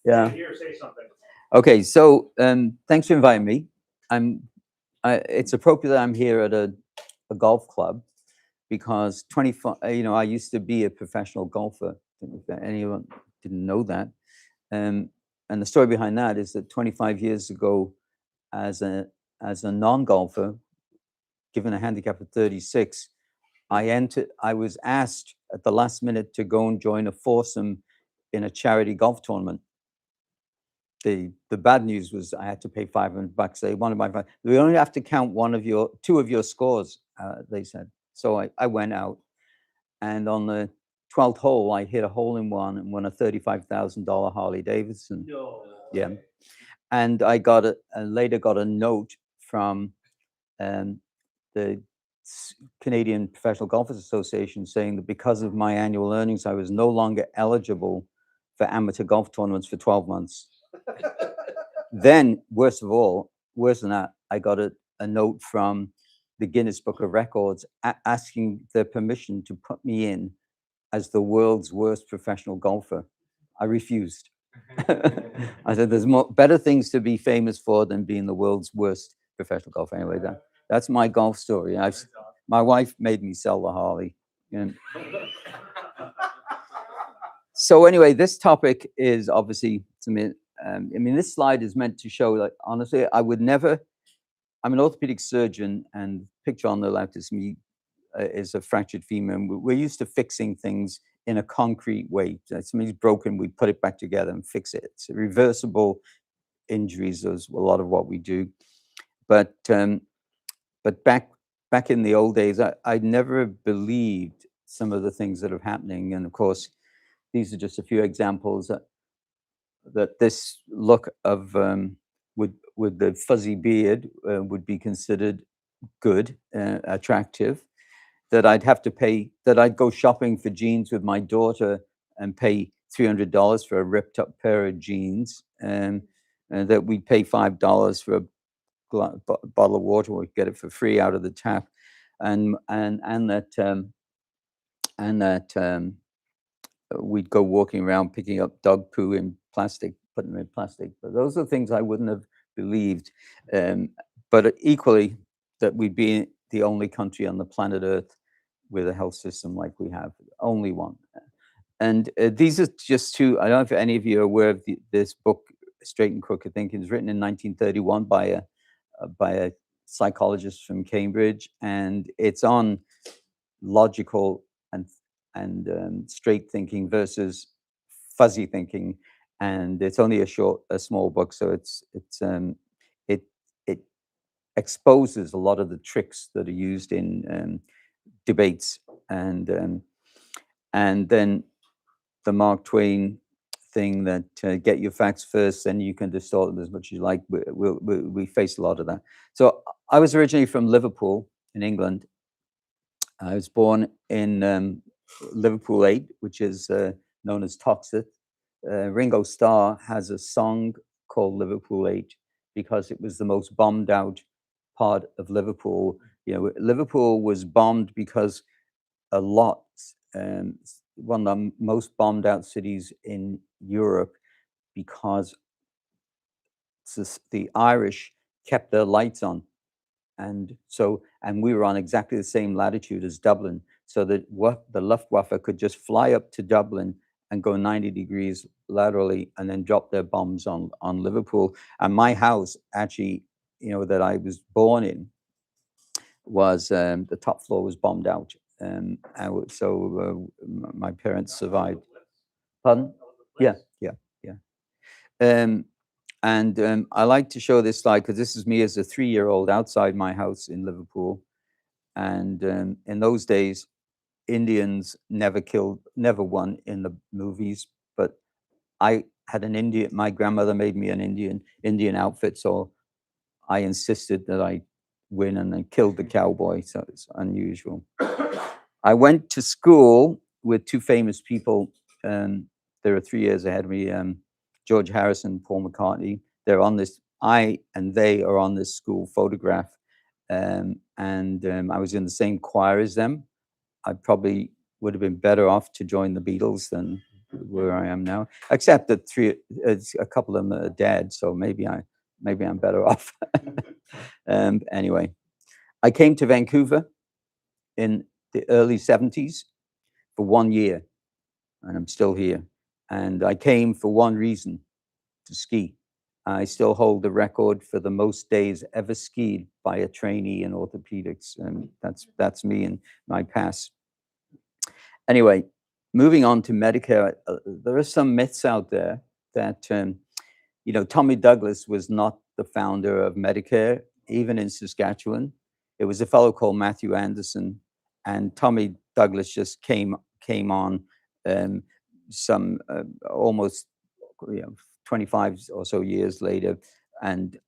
Yeah. Here, say something. Okay, so thanks for inviting me. It's appropriate that I'm here at a golf club because 25, I used to be a professional golfer. If anyone didn't know that, and the story behind that is that 25 years ago, as a non-golfer, given a handicap of 36, I was asked at the last minute to go and join a foursome in a charity golf tournament. The bad news was I had to pay $500. They wanted my we only have to count two of your scores, they said. So I went out, and on the 12th hole, I hit a hole in one and won a $35,000 Harley Davidson. No. Yeah, and I later got a note from the Canadian Professional Golfers Association saying that because of my annual earnings, I was no longer eligible for amateur golf tournaments for 12 months. Then, worse than that, I got a note from the Guinness Book of Records asking their permission to put me in as the world's worst professional golfer. I refused. I said, there's better things to be famous for than being the world's worst professional golfer. Anyway, that's my golf story. My wife made me sell the Harley. So anyway, this topic is obviously, to me, this slide is meant to show, like, honestly, I'm an orthopedic surgeon, and picture on the left is me, is a fractured femur. And we're used to fixing things in a concrete way. Something's broken, we put it back together and fix it. It's reversible injuries is a lot of what we do. But back in the old days, I never believed some of the things that are happening. And of course, these are just a few examples that this look of with the fuzzy beard would be considered good, attractive. That I'd go shopping for jeans with my daughter and pay $300 for a ripped up pair of jeans, and that we'd pay $5 for a bottle of water, or get it for free out of the tap, and that we'd go walking around picking up dog poo in plastic, putting them in plastic. But those are things I wouldn't have believed. But equally, that we'd be the only country on the planet Earth with a health system like we have, only one. And these are just two. I don't know if any of you are aware of this book, Straight and Crooked Thinking. It was written in 1931 by a psychologist from Cambridge, and it's on logical and straight thinking versus fuzzy thinking. And it's only a small book, so it exposes a lot of the tricks that are used in debates, and then the Mark Twain thing that get your facts first, then you can distort them as much as you like. We face a lot of that. So I was originally from Liverpool in England. I was born in Liverpool 8, which is known as Toxteth. Ringo Starr has a song called Liverpool 8 because it was the most bombed out part of Liverpool. Liverpool was bombed because one of the most bombed out cities in Europe, because the Irish kept their lights on. And we were on exactly the same latitude as Dublin, so that the Luftwaffe could just fly up to Dublin and go 90 degrees laterally and then drop their bombs on Liverpool. And my house, actually, that I was born in, was the top floor was bombed out. So my parents survived. Pardon? Yeah. And I like to show this slide because this is me as a 3-year-old outside my house in Liverpool. And in those days, Indians never won in the movies, but I had my grandmother made me an Indian outfit, so I insisted that I win, and then killed the cowboy, so it's unusual. I went to school with two famous people, and they were 3 years ahead of me, George Harrison, Paul McCartney. I and they are on this school photograph, and I was in the same choir as them. I probably would have been better off to join the Beatles than where I am now. Except that a couple of them are dead, so maybe I'm better off. Anyway, I came to Vancouver in the early 70s for 1 year, and I'm still here. And I came for one reason, to ski. I still hold the record for the most days ever skied by a trainee in orthopedics, and that's me and my past. Anyway, moving on to Medicare, there are some myths out there that Tommy Douglas was not the founder of Medicare, even in Saskatchewan. It was a fellow called Matthew Anderson, and Tommy Douglas just came on some almost 25 or so years later, and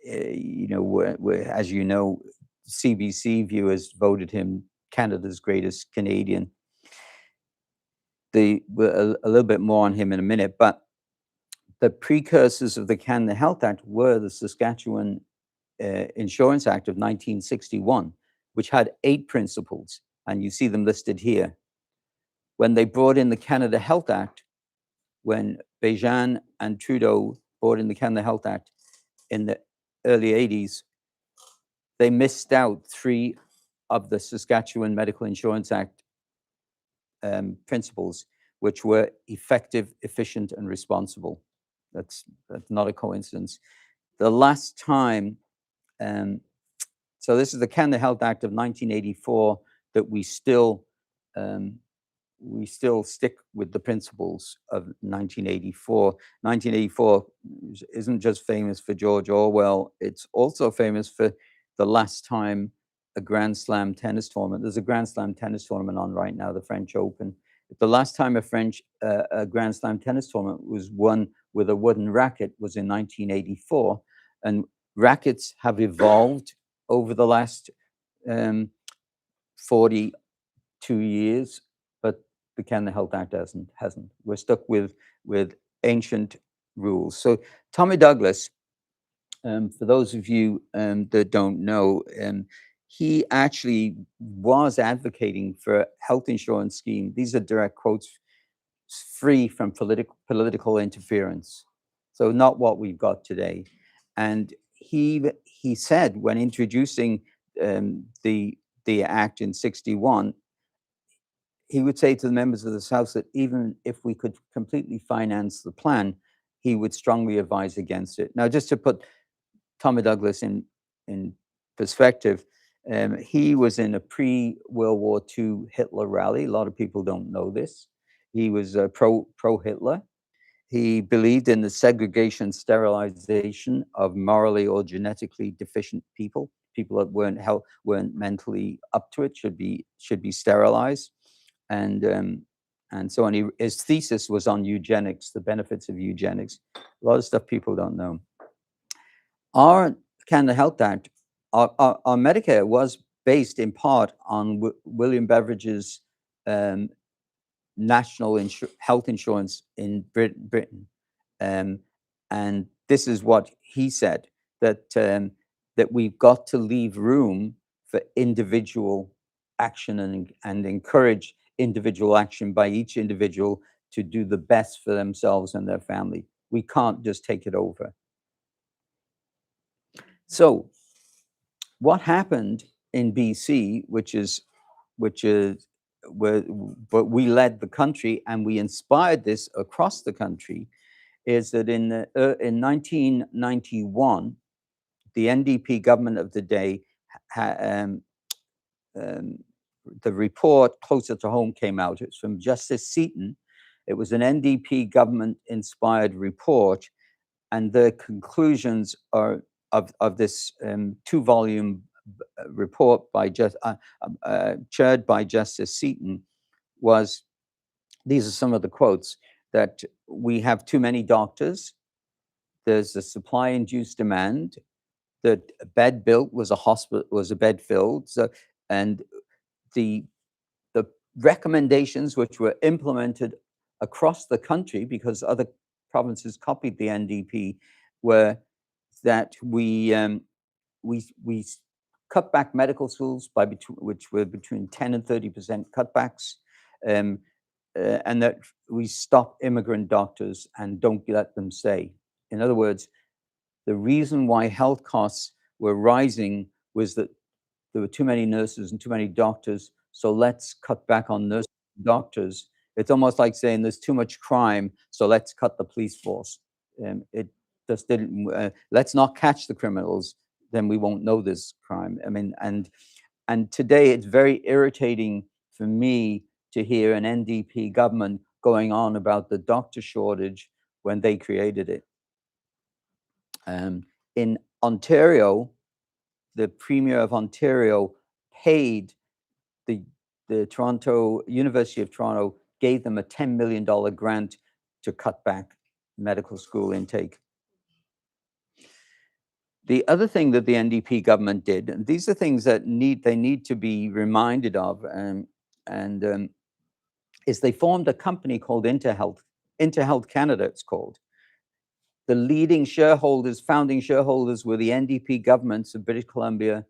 as you know, CBC viewers voted him Canada's greatest Canadian. A little bit more on him in a minute, but the precursors of the Canada Health Act were the Saskatchewan Insurance Act of 1961, which had 8 principles, and you see them listed here. When they brought in the Canada Health Act, when Bégin and Trudeau brought in the Canada Health Act in the early 80s, they missed out 3 of the Saskatchewan Medical Insurance Act principles, which were effective, efficient, and responsible. That's not a coincidence. The last time, so this is the Canada Health Act of 1984 that we still stick with the principles of 1984. 1984 isn't just famous for George Orwell, it's also famous for the last time a Grand Slam tennis tournament. There's a Grand Slam tennis tournament on right now, the French Open. The last time a Grand Slam tennis tournament was won with a wooden racket was in 1984. And rackets have evolved over the last 42 years, but the Canada Health Act hasn't. We're stuck with ancient rules. So Tommy Douglas, for those of you that don't know, he actually was advocating for a health insurance scheme. These are direct quotes, free from political interference. So not what we've got today. And he said when introducing the act in 61, he would say to the members of this House that even if we could completely finance the plan, he would strongly advise against it. Now, just to put Tommy Douglas in perspective, he was in a pre-World War II Hitler rally. A lot of people don't know this. He was pro-Hitler. He believed in the segregation, sterilization of morally or genetically deficient people. People that weren't mentally up to it should be sterilized, and so on. His thesis was on eugenics, the benefits of eugenics. A lot of stuff people don't know. Our Canada Health Act, our Medicare was based in part on William Beveridge's national health insurance in Britain. And this is what he said, that we've got to leave room for individual action and encourage individual action by each individual to do the best for themselves and their family. We can't just take it over. So what happened in BC, which is but we led the country and we inspired this across the country, is that in 1991, the NDP government of the day, the report Closer to Home came out. It's from Justice Seaton. It was an NDP government-inspired report, and the conclusions are of this 2-volume report chaired by Justice Seaton was, these are some of the quotes, that we have too many doctors, there's a supply-induced demand, that a bed built was a bed filled, and the recommendations which were implemented across the country, because other provinces copied the NDP, were that we cut back medical schools which were between 10 and 30% cutbacks. um, and that we stop immigrant doctors and don't let them stay. In other words, the reason why health costs were rising was that there were too many nurses and too many doctors, so let's cut back on nurses and doctors. It's almost like saying there's too much crime, so let's cut the police force. It just didn't. Let's not catch the criminals, then we won't know this crime. I mean, and today it's very irritating for me to hear an NDP government going on about the doctor shortage when they created it. In Ontario, the Premier of Ontario paid the Toronto University of Toronto, gave them a $10 million grant to cut back medical school intake. The other thing that the NDP government did, and these are things that they need to be reminded of, is they formed a company called Interhealth Canada, it's called. The leading shareholders, founding shareholders, were the NDP governments of British Columbia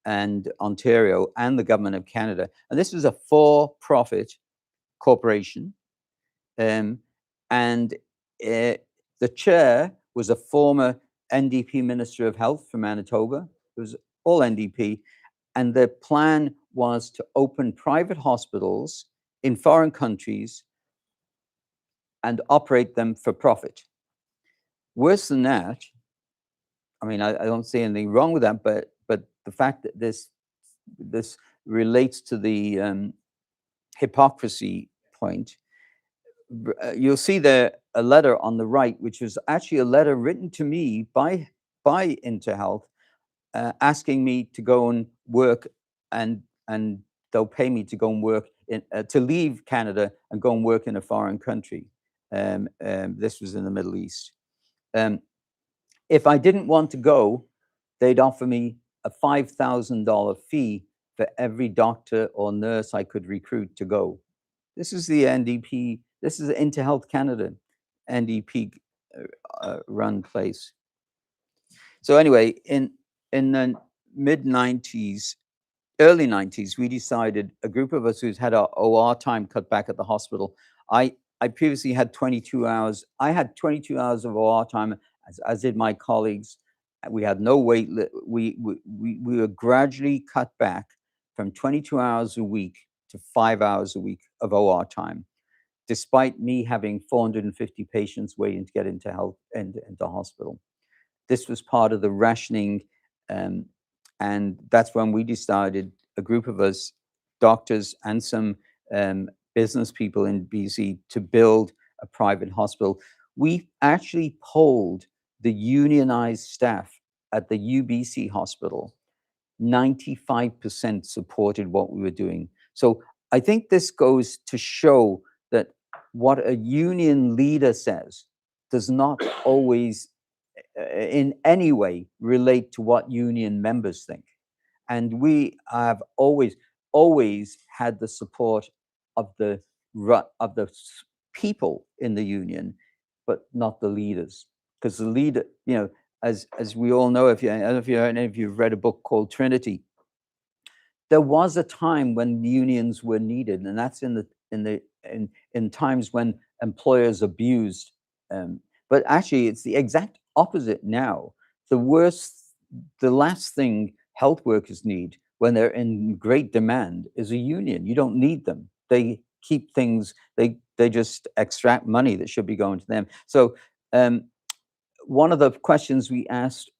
and Ontario and the government of Canada. And this was a for-profit corporation. The chair was a former NDP Minister of Health from Manitoba. It was all NDP. And the plan was to open private hospitals in foreign countries and operate them for profit. Worse than that, I mean, I don't see anything wrong with that, but the fact that this relates to the hypocrisy point, you'll see there a letter on the right, which was actually a letter written to me by Interhealth, asking me to go and work, and they'll pay me to go and work to leave Canada and go and work in a foreign country. This was in the Middle East. If I didn't want to go, they'd offer me a $5,000 fee for every doctor or nurse I could recruit to go. This is the NDP, this is Interhealth Canada, NDP run place. So anyway, in the mid-90s, early 90s, we decided, a group of us who's had our OR time cut back at the hospital. I previously had 22 hours. I had 22 hours of OR time, as did my colleagues. We had no wait. We were gradually cut back from 22 hours a week to 5 hours a week of OR time, despite me having 450 patients waiting to get into hospital. This was part of the rationing, and that's when we decided, a group of us, doctors and some business people in BC, to build a private hospital. We actually polled the unionized staff at the UBC hospital. 95% supported what we were doing. So I think this goes to show that what a union leader says does not always in any way relate to what union members think. And we have always had the support of the people in the union, but not the leaders. Because the leader, you know, as we all know, I don't know if any of you've read a book called Trinity, there was a time when unions were needed, and that's in times when employers abused. But actually, it's the exact opposite now. The last thing health workers need when they're in great demand is a union. You don't need them. They keep things. They just extract money that should be going to them. So one of the questions we asked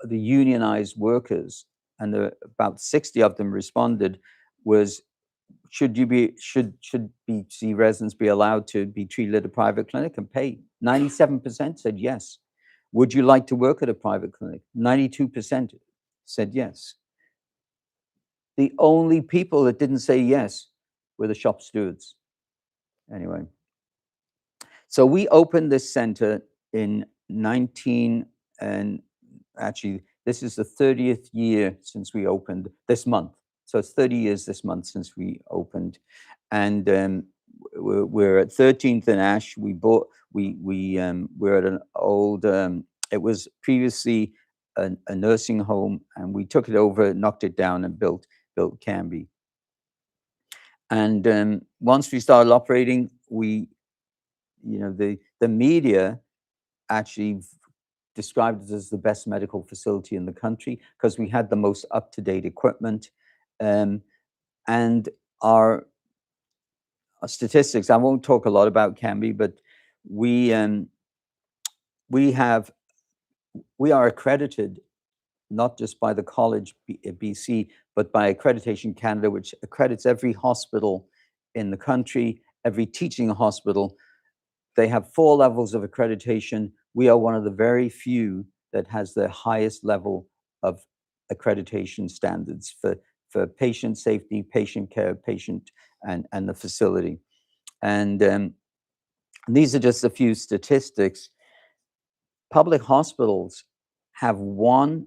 the unionized workers, and about 60 of them responded, was, should BC residents be allowed to be treated at a private clinic and pay? 97% said yes. Would you like to work at a private clinic? 92% said yes. The only people that didn't say yes were the shop stewards. Anyway, so we opened this center in and actually, this is the 30th year since we opened this month. So it's 30 years this month since we opened. And we're at 13th and Ash. We're at an old, it was previously a nursing home, and we took it over, knocked it down, and built Canby. And once we started operating, the media actually described it as the best medical facility in the country because we had the most up-to-date equipment. And our statistics, I won't talk a lot about Canby, but we are accredited not just by the College BC, but by Accreditation Canada, which accredits every hospital in the country, every teaching hospital. They have 4 levels of accreditation. We are one of the very few that has the highest level of accreditation standards for patient safety, patient care, patient and the facility. And these are just a few statistics. Public hospitals have 1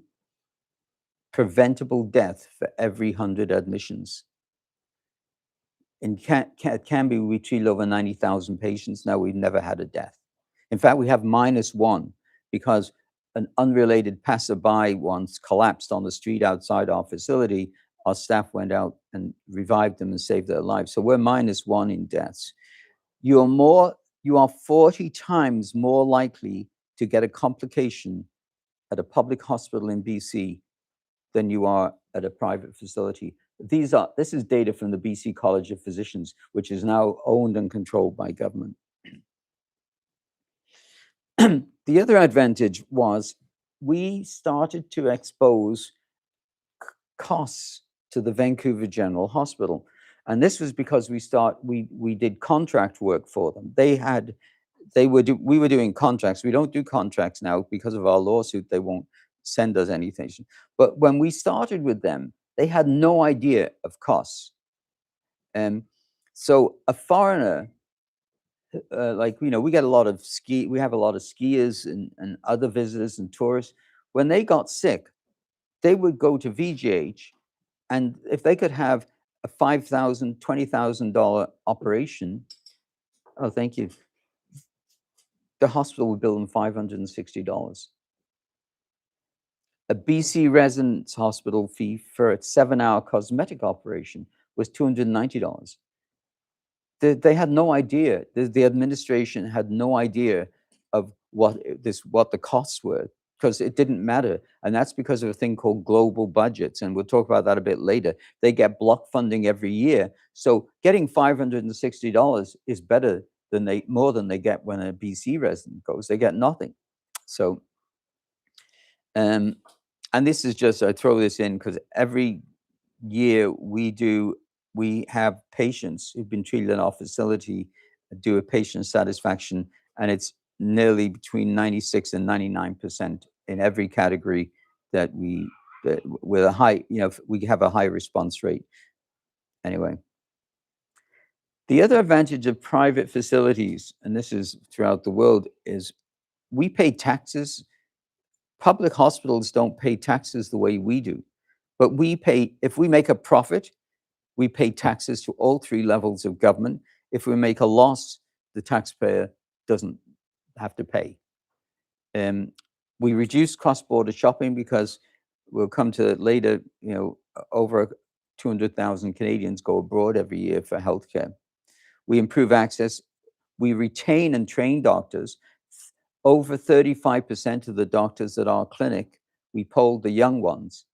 preventable death for every 100 admissions. In Canby, we treat over 90,000 patients. Now, we've never had a death. In fact, we have -1 because an unrelated passerby once collapsed on the street outside our facility. Our staff went out and revived them and saved their lives. So we're -1 in deaths. You are 40 times more likely to get a complication at a public hospital in BC than you are at a private facility. This is data from the BC College of Physicians, which is now owned and controlled by government. The other advantage was we started to expose costs to the Vancouver General Hospital. And this was because we did contract work for them. We were doing contracts. We don't do contracts now because of our lawsuit. They won't send us anything. But when we started with them, they had no idea of costs. So a foreigner, we get a lot of we have a lot of skiers and other visitors and tourists. When they got sick, they would go to VGH, and if they could have a $5,000, $20,000 operation, oh, thank you, the hospital would bill them $560. A BC Residence Hospital fee for a 7-hour cosmetic operation was $290. They had no idea. The administration had no idea of what the costs were, because it didn't matter. And that's because of a thing called global budgets. And we'll talk about that a bit later. They get block funding every year. So getting $560 is better than more than they get when a BC resident goes. They get nothing. So, and this is just, I throw this in because every year we have patients who've been treated in our facility do a patient satisfaction, and it's nearly between 96 and 99% in every category that with a high, we have a high response rate. Anyway, the other advantage of private facilities, and this is throughout the world, is we pay taxes. Public hospitals don't pay taxes the way we do, but if we make a profit, we pay taxes to all 3 levels of government. If we make a loss, the taxpayer doesn't have to pay. We reduce cross-border shopping because we'll come to it later, over 200,000 Canadians go abroad every year for healthcare. We improve access. We retain and train doctors. Over 35% of the doctors at our clinic, we polled the young ones,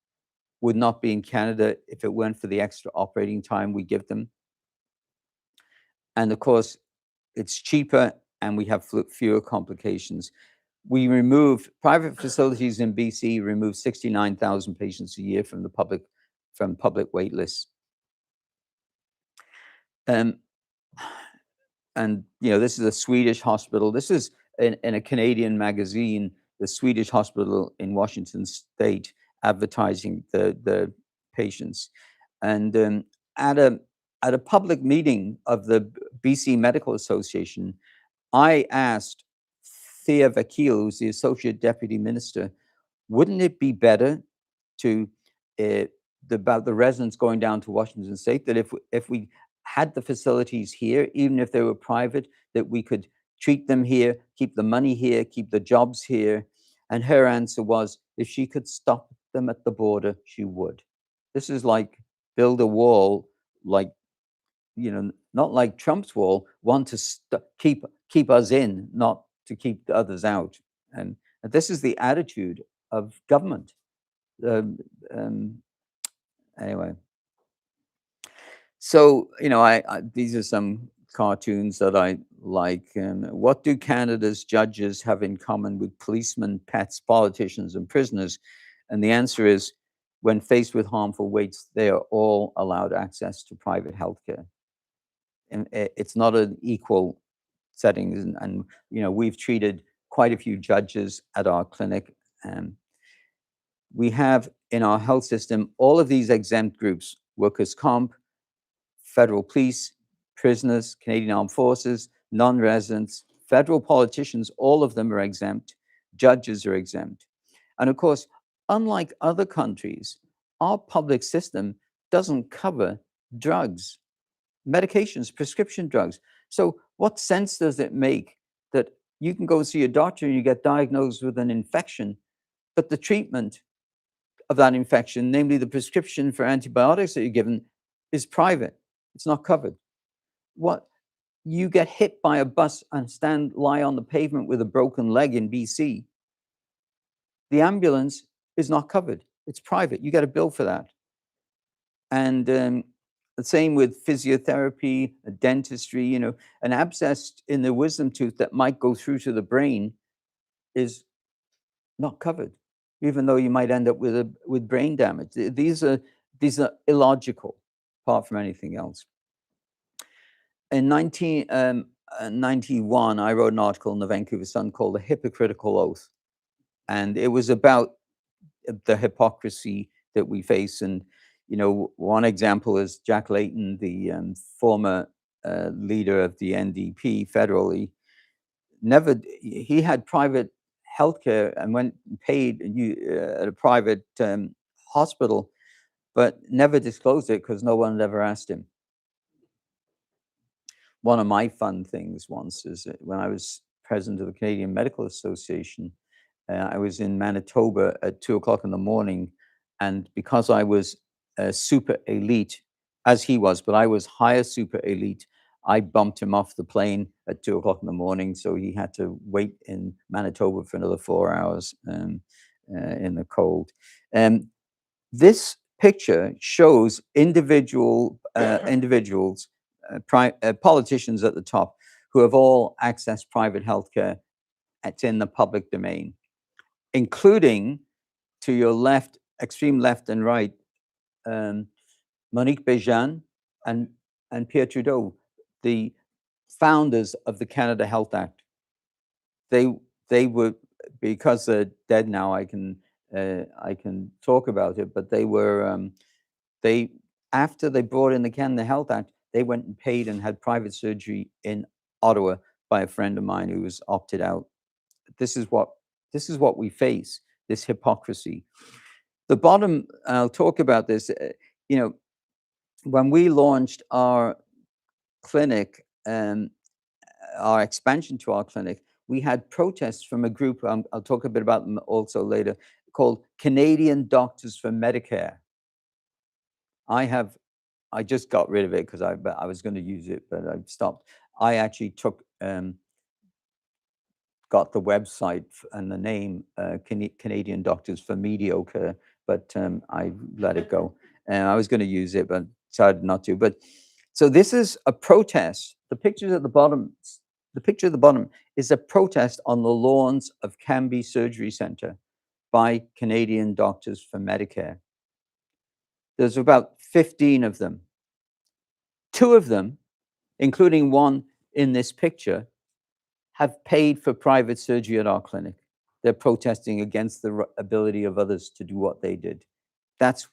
would not be in Canada if it weren't for the extra operating time we give them. And of course, it's cheaper and we have fewer complications. Private facilities in BC remove 69,000 patients a year from public wait lists. And this is a Swedish hospital. This is in a Canadian magazine, the Swedish hospital in Washington State, advertising the patients. And at a public meeting of the BC Medical Association, I asked Thea Vakil, who's the Associate Deputy Minister, wouldn't it be better about the residents going down to Washington State, that if we had the facilities here, even if they were private, that we could treat them here, keep the money here, keep the jobs here? And her answer was, if she could stop them at the border, she would. This is like build a wall, like not like Trump's wall, want to keep us in, not to keep the others out. And this is the attitude of government. Anyway, so these are some cartoons that I like. What do Canada's judges have in common with policemen, pets, politicians, and prisoners? And the answer is, when faced with harmful weights, they are all allowed access to private healthcare. And it's not an equal setting. And we've treated quite a few judges at our clinic. We have in our health system all of these exempt groups: workers' comp, federal police, prisoners, Canadian Armed Forces, non-residents, federal politicians. All of them are exempt. Judges are exempt. And of course, unlike other countries, our public system doesn't cover drugs, medications, prescription drugs. So what sense does it make that you can go see a doctor and you get diagnosed with an infection, but the treatment of that infection, namely the prescription for antibiotics that you're given, is private? It's not covered. What, you get hit by a bus and lie on the pavement with a broken leg in BC, the ambulance is not covered. It's private. You get a bill for that. And the same with physiotherapy, dentistry. An abscess in the wisdom tooth that might go through to the brain is not covered, even though you might end up with brain damage. These are illogical, apart from anything else. In 1991, I wrote an article in the Vancouver Sun called "The Hypocritical Oath," and it was about the hypocrisy that we face. And one example is Jack Layton, the former leader of the NDP federally. He had private healthcare and went and paid at a private hospital, but never disclosed it because no one had ever asked him. One of my fun things once is that when I was president of the Canadian Medical Association, I was in Manitoba at 2:00 in the morning, and because I was super elite, as he was, but I was higher super elite, I bumped him off the plane at 2:00 in the morning, so he had to wait in Manitoba for another 4 hours in the cold. This picture shows individuals, politicians at the top, who have all accessed private healthcare. It's in the public domain, including, to your left, extreme left and right, Monique Béjean and Pierre Trudeau, the founders of the Canada Health Act. They were, because they're dead now, I can talk about it, but they were, after they brought in the Canada Health Act, they went and paid and had private surgery in Ottawa by a friend of mine who was opted out. This is what we face, this hypocrisy. The bottom, I'll talk about this, when we launched our clinic and our expansion to our clinic, we had protests from a group, I'll talk a bit about them also later, called Canadian Doctors for Medicare. I just got rid of it because I was going to use it, but I stopped. I actually got the website and the name Canadian Doctors for Mediocre, but I let it go. And I was going to use it, but decided not to. But so this is a protest. The picture at the bottom is a protest on the lawns of Cambie Surgery Centre by Canadian Doctors for Medicare. There's about 15 of them. 2 of them, including one in this picture, have paid for private surgery at our clinic. They're protesting against the ability of others to do what they did. That's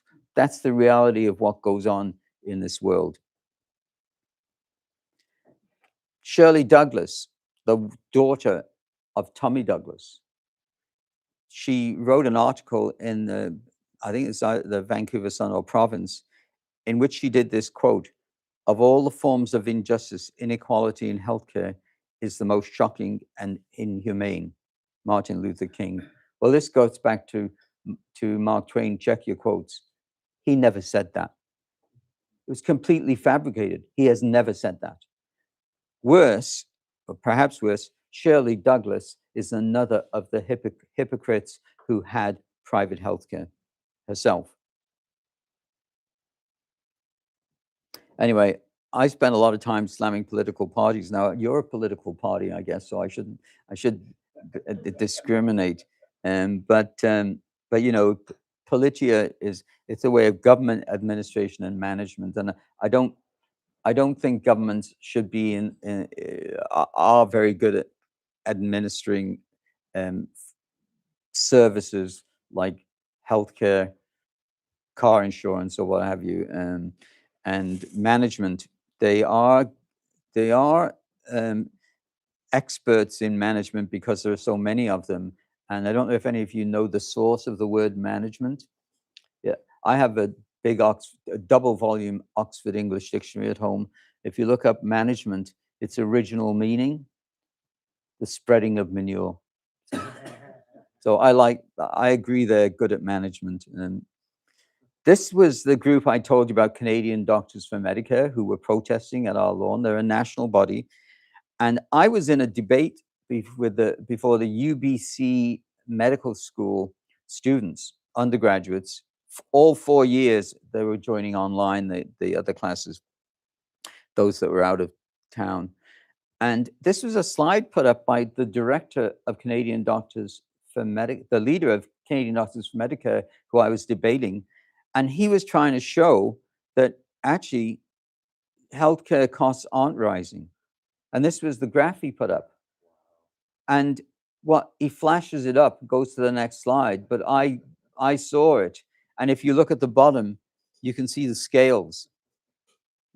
the reality of what goes on in this world. Shirley Douglas, the daughter of Tommy Douglas, she wrote an article in I think it's the Vancouver Sun or Province, in which she did this quote: "Of all the forms of injustice, inequality in healthcare is the most shocking and inhumane." Martin Luther King. Well, this goes back to Mark Twain. Check your quotes. He never said that. It was completely fabricated. He has never said that. Worse, or perhaps worse, Shirley Douglas is another of the hypocrites who had private healthcare herself. Anyway, I spend a lot of time slamming political parties. Now, you're a political party, I guess, so I should discriminate. But you know, politia it's a way of government administration and management, and I don't think governments should be are very good at administering services like healthcare, car insurance, or what have you, and management. They are experts in management because there are so many of them. And I don't know if any of you know the source of the word management. Yeah, I have a big a double volume Oxford English Dictionary at home. If you look up management, its original meaning, the spreading of manure. So I agree they're good at management. And this was the group I told you about, Canadian Doctors for Medicare, who were protesting at our lawn. They're a national body. And I was in a debate before the UBC Medical School students, undergraduates. All 4 years, they were joining online, the other classes, those that were out of town. And this was a slide put up by the director of Canadian Doctors for Medicare, the leader of Canadian Doctors for Medicare, who I was debating. And he was trying to show that actually healthcare costs aren't rising. And this was the graph he put up. And what he flashes it up, goes to the next slide, but I saw it. And if you look at the bottom, you can see the scales.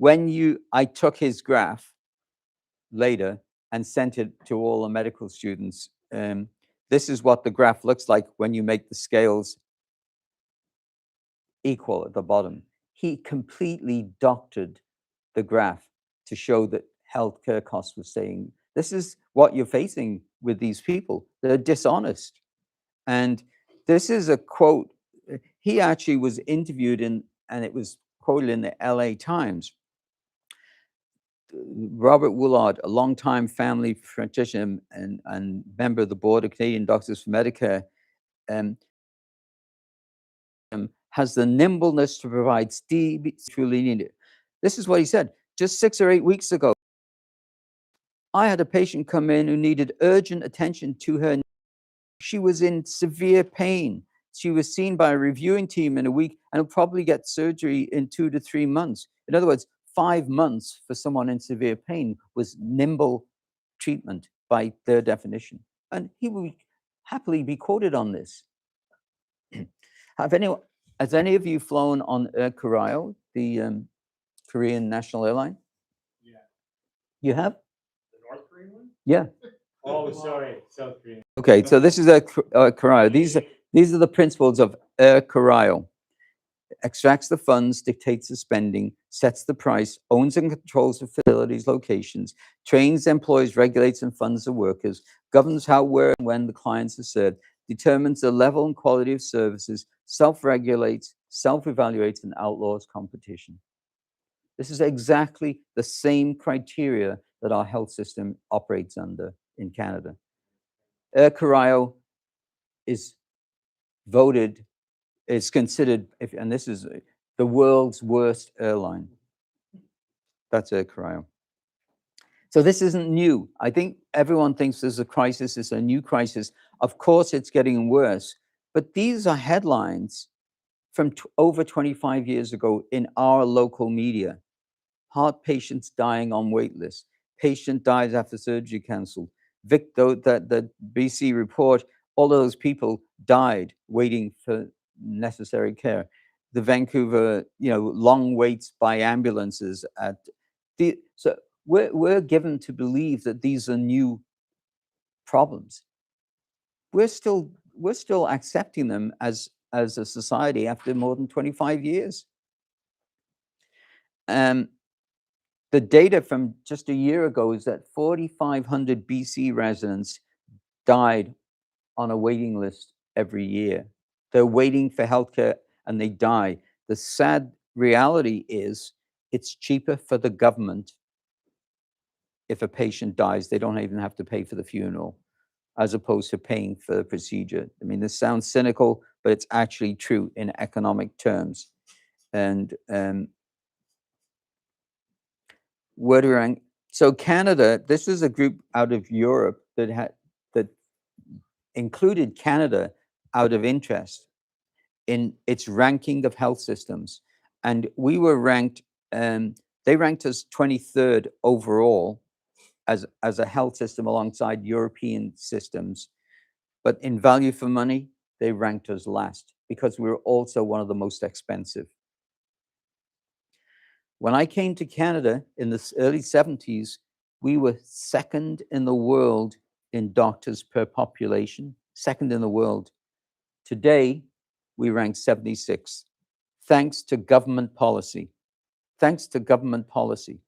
I took his graph later and sent it to all the medical students. This is what the graph looks like when you make the scales equal at the bottom. He completely doctored the graph to show that healthcare costs were staying. This is what you're facing with these people. They're dishonest. And this is a quote. He actually was interviewed and it was quoted in the LA Times. Robert Woolard, a longtime family practitioner and member of the board of Canadian Doctors for Medicare, has the nimbleness to provide truly needed. This is what he said. Just 6 or 8 weeks ago, I had a patient come in who needed urgent attention to her. She was in severe pain. She was seen by a reviewing team in a week and will probably get surgery in 2 to 3 months. In other words, 5 months for someone in severe pain was nimble treatment by their definition. And he would happily be quoted on this. Has any of you flown on Air Koryo, the Korean national airline? Yeah. You have? The North Korean one? Yeah. Oh, sorry, South Korean. Okay, so this is Air Koryo. These are the principles of Air Koryo. Extracts the funds, dictates the spending, sets the price, owns and controls the facilities, locations, trains employees, regulates and funds the workers, governs how, where, and when the clients are served, determines the level and quality of services, self-regulates, self-evaluates, and outlaws competition. This is exactly the same criteria that our health system operates under in Canada. Air Koryo is considered, and this is the world's worst airline. That's Air Koryo. So this isn't new. I think everyone thinks there's a crisis, it's a new crisis. Of course, it's getting worse. But these are headlines from over 25 years ago in our local media. Heart patients dying on wait lists. Patient dies after surgery cancelled. The BC report, all of those people died waiting for necessary care. The Vancouver, long waits by ambulances so we're given to believe that these are new problems. We're still accepting them as a society after more than 25 years. The data from just a year ago is that 4,500 BC residents died on a waiting list every year. They're waiting for healthcare and they die. The sad reality is it's cheaper for the government if a patient dies. They don't even have to pay for the funeral, as opposed to paying for the procedure. I mean, this sounds cynical, but it's actually true in economic terms. And where do we rank? So Canada, this is a group out of Europe that included Canada out of interest in its ranking of health systems. And we were ranked, they ranked us 23rd overall as a health system alongside European systems. But in value for money, they ranked us last because we were also one of the most expensive. When I came to Canada in the early 70s, we were second in the world in doctors per population, second in the world. Today, we rank 76, thanks to government policy. Thanks to government policy.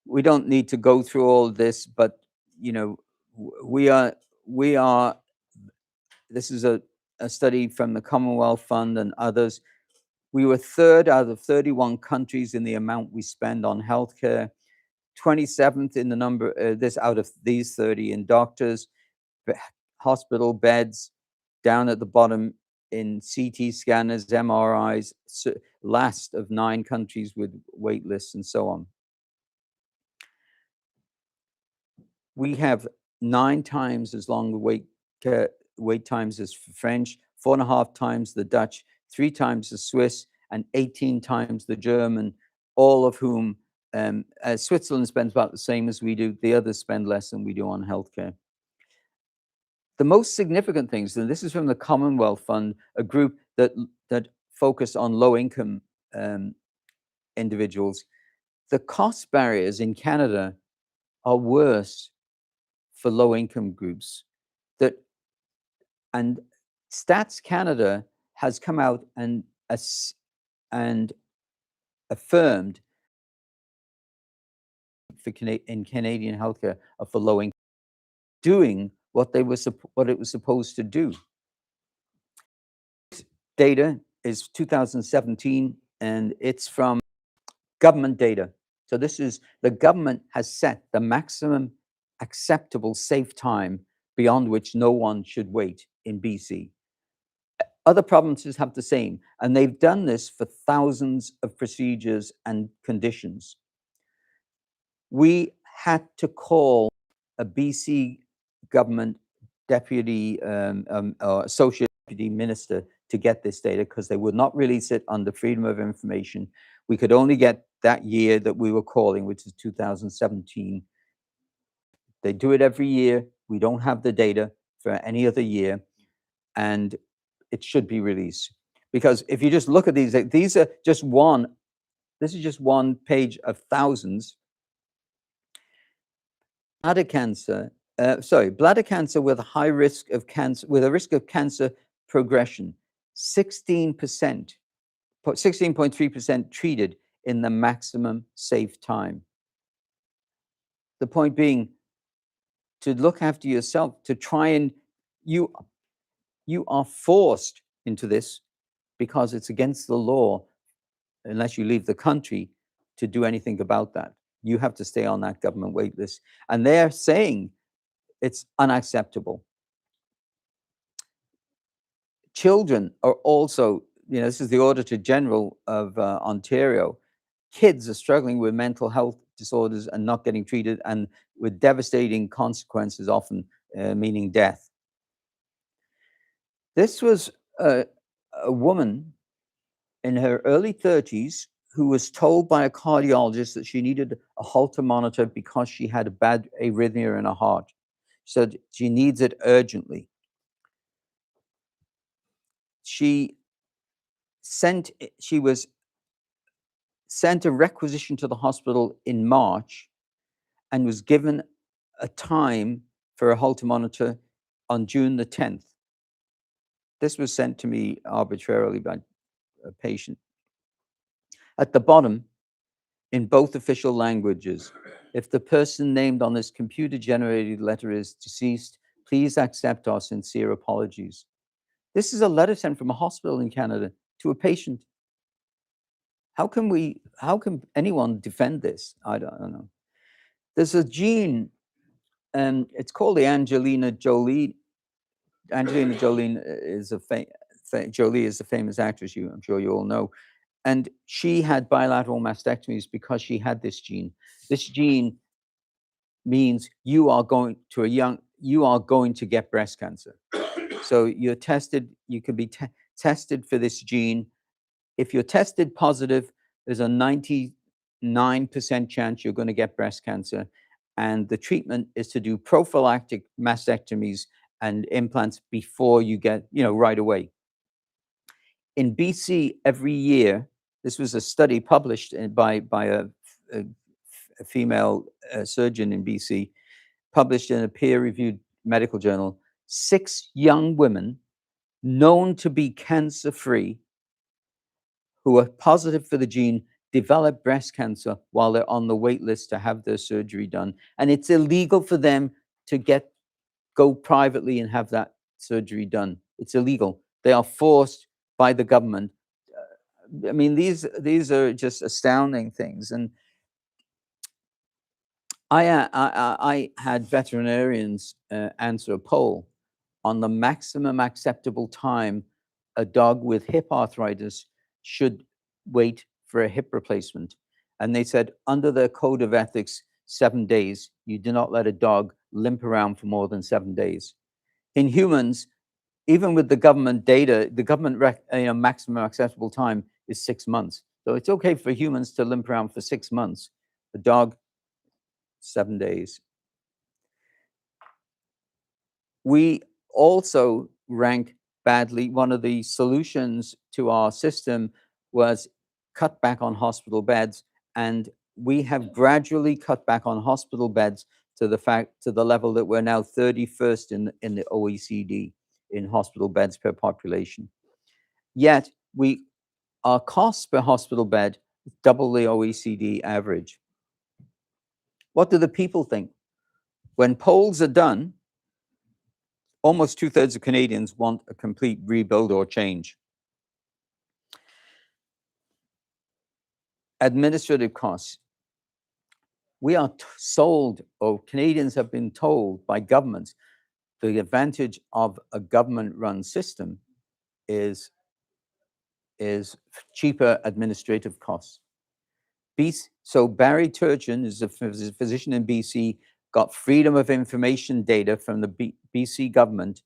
We don't need to go through all this, but you know, we are, this is a study from the Commonwealth Fund and others. We were third out of 31 countries in the amount we spend on healthcare, 27th in the number, this out of these 30 in doctors, hospital beds, down at the bottom in CT scanners, MRIs, last of 9 countries with wait lists and so on. We have 9 times as long wait times as French, 4.5 times the Dutch, 3 times the Swiss, and 18 times the German, all of whom, Switzerland spends about the same as we do. The others spend less than we do on healthcare. The most significant things, and this is from the Commonwealth Fund, a group that focus on low-income individuals. The cost barriers in Canada are worse for low-income groups. And Stats Canada has come out and affirmed in Canadian healthcare are for low income, doing what it was supposed to do. Data is 2017, and it's from government data. So this is, the government has set the maximum acceptable safe time beyond which no one should wait in BC. Other provinces have the same, and they've done this for thousands of procedures and conditions. We had to call a BC government deputy or associate deputy minister to get this data because they would not release it under freedom of information. We could only get that year that we were calling, which is 2017. They do it every year. We don't have the data for any other year, and it should be released. Because if you just look at these are just one, this is just one page of thousands. Bladder cancer, bladder cancer with a high risk of cancer, with a risk of cancer progression, 16.3% treated in the maximum safe time. The point being, to look after yourself, to try and, you are forced into this because it's against the law, unless you leave the country, to do anything about that. You have to stay on that government wait list. And they're saying it's unacceptable. Children are also, this is the Auditor General of Ontario. Kids are struggling with mental health disorders and not getting treated, and with devastating consequences, often meaning death. This was a woman in her early 30s who was told by a cardiologist that she needed a Holter monitor because she had a bad arrhythmia in her heart. She said she needs it urgently. She was sent a requisition to the hospital in March and was given a time for a Holter monitor on June the 10th. This was sent to me arbitrarily by a patient. At the bottom, in both official languages, if the person named on this computer-generated letter is deceased, please accept our sincere apologies. This is a letter sent from a hospital in Canada to a patient. how can anyone defend this? I don't know. There's a gene, and it's called the Angelina Jolie. Angelina Jolie is Jolie is a famous actress. I'm sure you all know, and she had bilateral mastectomies because she had this gene. This gene means you are going to get breast cancer. So you're tested. You can be tested for this gene. If you're tested positive, there's a 99% chance you're going to get breast cancer. And the treatment is to do prophylactic mastectomies and implants before you get, right away. In BC, every year, this was a study published by a female surgeon in BC, published in a peer-reviewed medical journal, 6 young women known to be cancer-free who are positive for the gene develop breast cancer while they're on the wait list to have their surgery done. And it's illegal for them to go privately and have that surgery done. It's illegal. They are forced by the government. I mean, these are just astounding things. And I had veterinarians answer a poll on the maximum acceptable time a dog with hip arthritis should wait for a hip replacement. And they said, under their code of ethics, 7 days. You do not let a dog limp around for more than 7 days. In humans, even with the government data, the government maximum acceptable time is 6 months. So it's okay for humans to limp around for 6 months. A dog, 7 days. We also rank badly. One of the solutions to our system was cut back on hospital beds, and we have gradually cut back on hospital beds to the level that we're now 31st in the OECD in hospital beds per population. Yet our costs per hospital bed double the OECD average. What do the people think? When polls are done, almost 2/3 of Canadians want a complete rebuild or change. Administrative costs. We are sold, or Canadians have been told by governments, the advantage of a government-run system is cheaper administrative costs. So Barry Turgeon is a physician in BC, got freedom of information data from the BC government,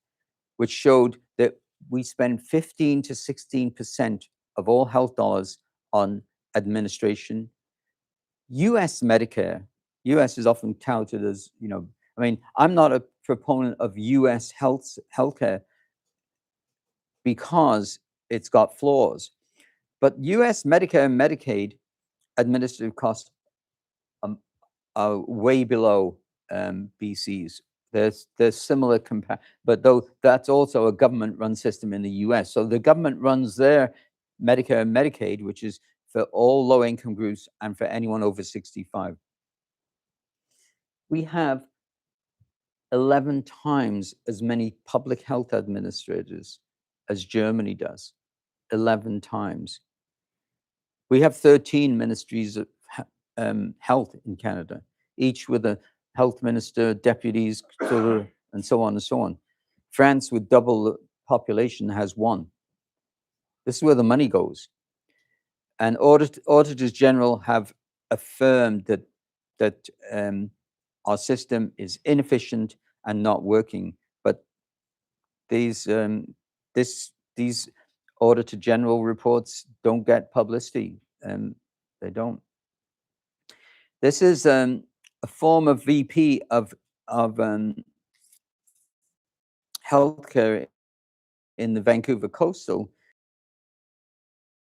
which showed that we spend 15 to 16% of all health dollars on administration. US Medicare, US is often touted as, I mean, I'm not a proponent of US healthcare because it's got flaws, but US Medicare and Medicaid administrative costs are way below BC's. There's similar but though that's also a government-run system in the US. So the government runs their Medicare and Medicaid, which is for all low-income groups and for anyone over 65. We have 11 times as many public health administrators as Germany does. 11 times. We have 13 ministries of health in Canada, each with a health minister, deputies, and so on and so on. France, with double the population, has 1. This is where the money goes. And auditors general have affirmed that our system is inefficient and not working. But these auditor general reports don't get publicity. They don't. This is a former VP of healthcare in the Vancouver Coastal,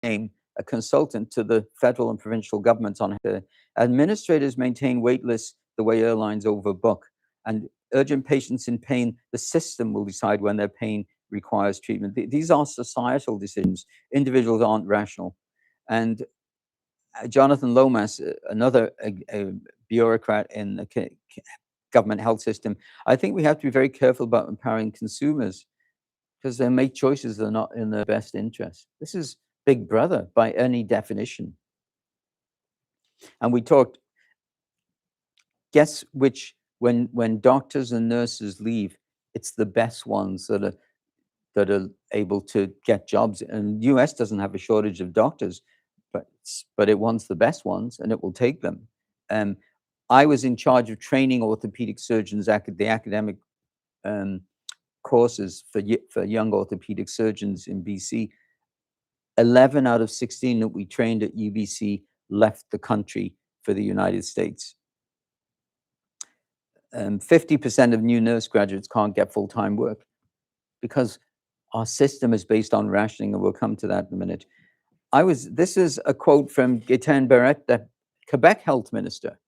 a consultant to the federal and provincial governments on healthcare. Administrators maintain wait lists the way airlines overbook, and urgent patients in pain, the system will decide when their pain requires treatment. These are societal decisions. Individuals aren't rational. And Jonathan Lomas, another bureaucrat in the government health system, I think we have to be very careful about empowering consumers because they make choices that are not in their best interest. This is Big Brother by any definition. And we talked, guess which, when doctors and nurses leave, it's the best ones that are able to get jobs. And US doesn't have a shortage of doctors, but it wants the best ones, and it will take them. I was in charge of training orthopedic surgeons, the academic courses for young orthopedic surgeons in BC. 11 out of 16 that we trained at UBC left the country for the United States. 50% of new nurse graduates can't get full-time work because our system is based on rationing, and we'll come to that in a minute. This is a quote from Gaétan Barrette, the Quebec health minister.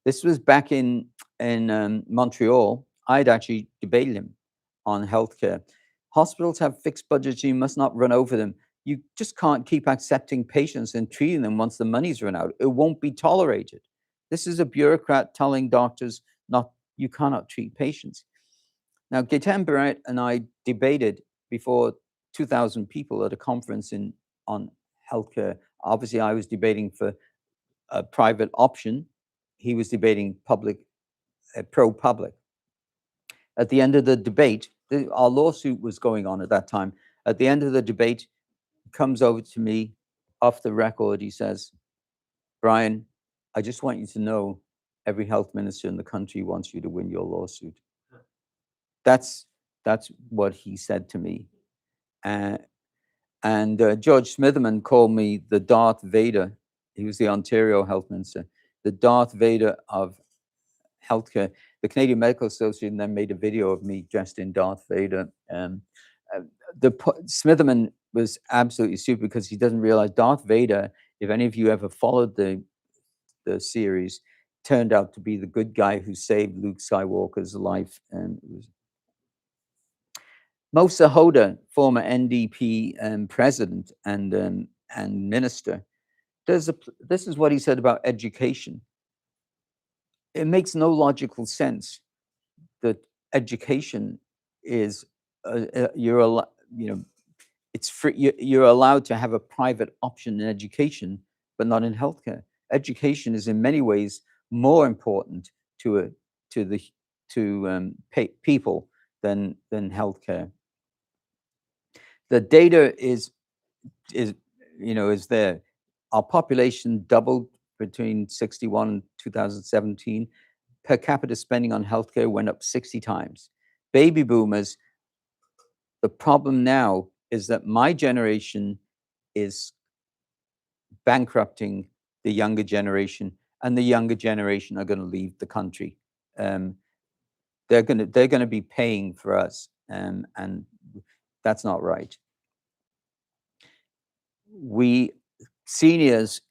This was back in Montreal. I'd actually debated him on healthcare. Hospitals have fixed budgets. You must not run over them. You just can't keep accepting patients and treating them once the money's run out. It won't be tolerated. This is a bureaucrat telling doctors you cannot treat patients. Now, Gaétan Barrette and I debated before 2,000 people at a conference on healthcare. Obviously, I was debating for a private option. He was debating pro-public. At the end of the debate, our lawsuit was going on at that time. At the end of the debate, he comes over to me off the record. He says, "Brian, I just want you to know every health minister in the country wants you to win your lawsuit." That's what he said to me. And George Smitherman called me the Darth Vader. He was the Ontario health minister, the Darth Vader of healthcare. The Canadian Medical Association then made a video of me dressed in Darth Vader. Smitherman was absolutely stupid because he doesn't realize Darth Vader, if any of you ever followed the series, turned out to be the good guy who saved Luke Skywalker's life. And it was Mosa Hoda, former NDP president and minister. This is what he said about education. It makes no logical sense that education is it's free. You're allowed to have a private option in education, but not in healthcare. Education is in many ways more important to people than healthcare. The data is there. Our population doubled between 61 and 2017. Per capita spending on healthcare went up 60 times. Baby boomers, the problem now is that my generation is bankrupting the younger generation, and the younger generation are going to leave the country. They're going to be paying for us, and that's not right. We seniors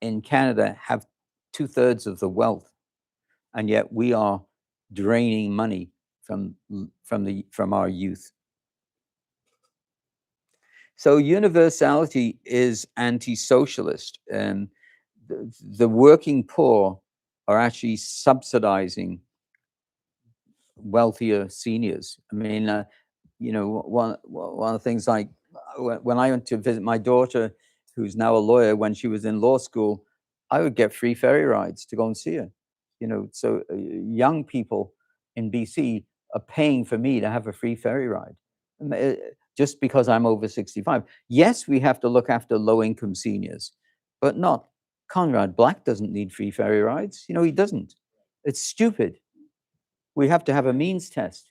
in Canada have 2/3 of the wealth, and yet we are draining money from our youth. So universality is anti-socialist, and the working poor are actually subsidizing wealthier seniors. I mean, one of the things, like when I went to visit my daughter, who's now a lawyer, when she was in law school, I would get free ferry rides to go and see her. So young people in BC are paying for me to have a free ferry ride, just because I'm over 65. Yes, we have to look after low-income seniors, but not Conrad Black doesn't need free ferry rides. He doesn't. It's stupid. We have to have a means test.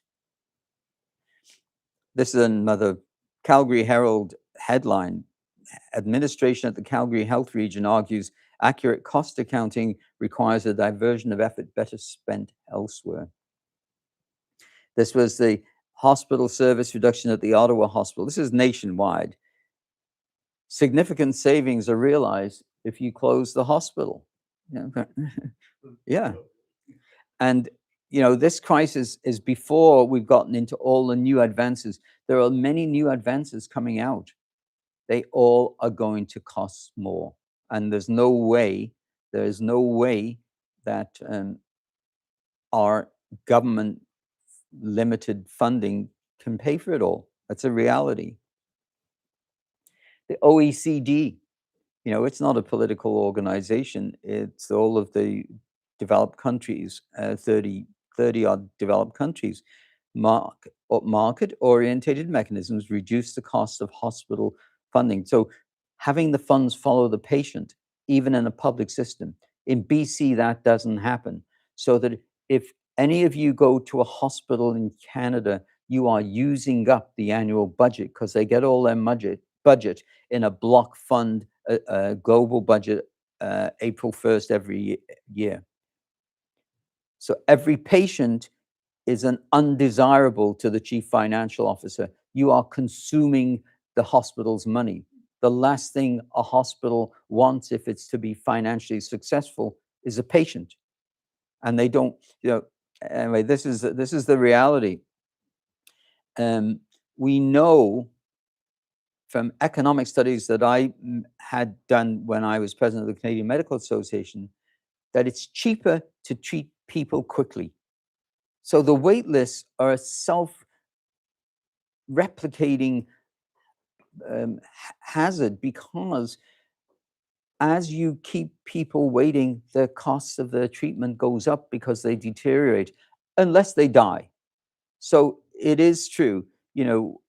This is another Calgary Herald headline. Administration at the Calgary Health Region argues accurate cost accounting requires a diversion of effort better spent elsewhere. This was the hospital service reduction at the Ottawa Hospital. This is nationwide. Significant savings are realized if you close the hospital. Yeah. And this crisis is before we've gotten into all the new advances. There are many new advances coming out. They all are going to cost more. And there is no way that our government limited funding can pay for it all. That's a reality. The OECD, You know, it's not a political organization. It's all of the developed countries, 30 odd developed countries. Market-orientated mechanisms reduce the cost of hospital funding. So having the funds follow the patient, even in a public system. In BC, that doesn't happen. So that if any of you go to a hospital in Canada, you are using up the annual budget because they get all their budget in a block fund, global budget, April 1st every year. So every patient is an undesirable to the chief financial officer. You are consuming the hospital's money. The last thing a hospital wants, if it's to be financially successful, is a patient. And they don't, you know, anyway, this is the reality. We know from economic studies that I had done when I was president of the Canadian Medical Association, that it's cheaper to treat people quickly. So the wait lists are a self-replicating hazard, because as you keep people waiting, the cost of their treatment goes up because they deteriorate, unless they die. So it is true, you know,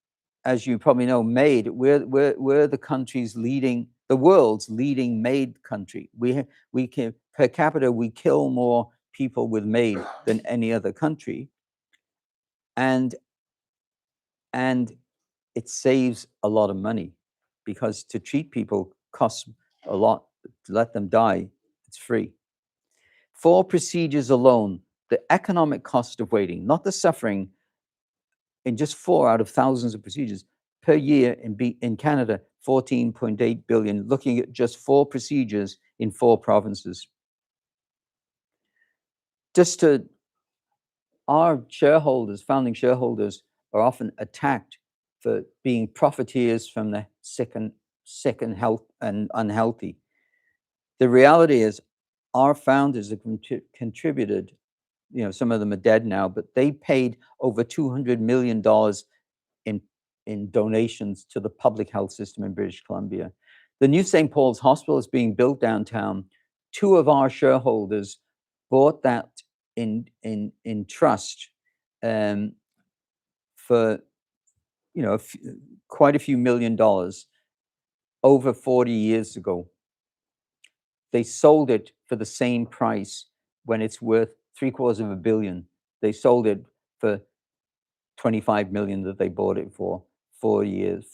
as you probably know, we're the country's leading, the world's leading MAID country. We can, per capita, we kill more people with MAID than any other country. And it saves a lot of money, because to treat people costs a lot. To let them die, it's free. For procedures alone, the economic cost of waiting, not the suffering, in just 4 out of thousands of procedures per year in Canada, 14.8 billion, looking at just 4 procedures in 4 provinces. Just to, our shareholders, founding shareholders, are often attacked for being profiteers from the sick and health and unhealthy. The reality is, our founders have contributed, you know, some of them are dead now, but they paid over $200 million in donations to the public health system in British Columbia. The new St. Paul's Hospital is being built downtown. 2 of our shareholders bought that in trust for, you know, quite a few $1 million over 40 years ago. They sold it for the same price when it's worth $750 million. They sold it for 25 million that they bought it for 40 years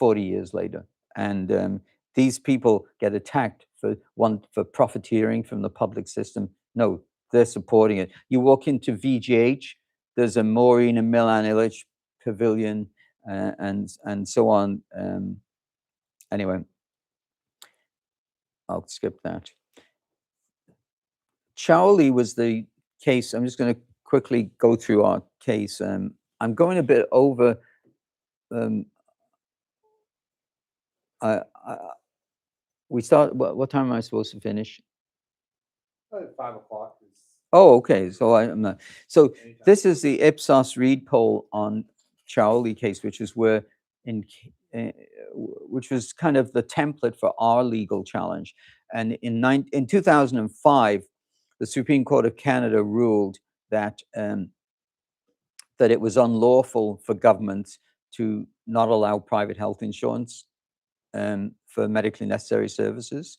later. And these people get attacked for profiteering from the public system. No, they're supporting it. You walk into VGH, there's a Maureen and Milan Illich pavilion, and so on. Anyway, I'll skip that. Chowley was the case. I'm just going to quickly go through our case. I'm going a bit over. We start. What time am I supposed to finish? 5 o'clock. Oh, okay. So I'm not. So this is the Ipsos Reid poll on Chowley case, which is where which was kind of the template for our legal challenge. And in 2005, the Supreme Court of Canada ruled that that it was unlawful for governments to not allow private health insurance for medically necessary services.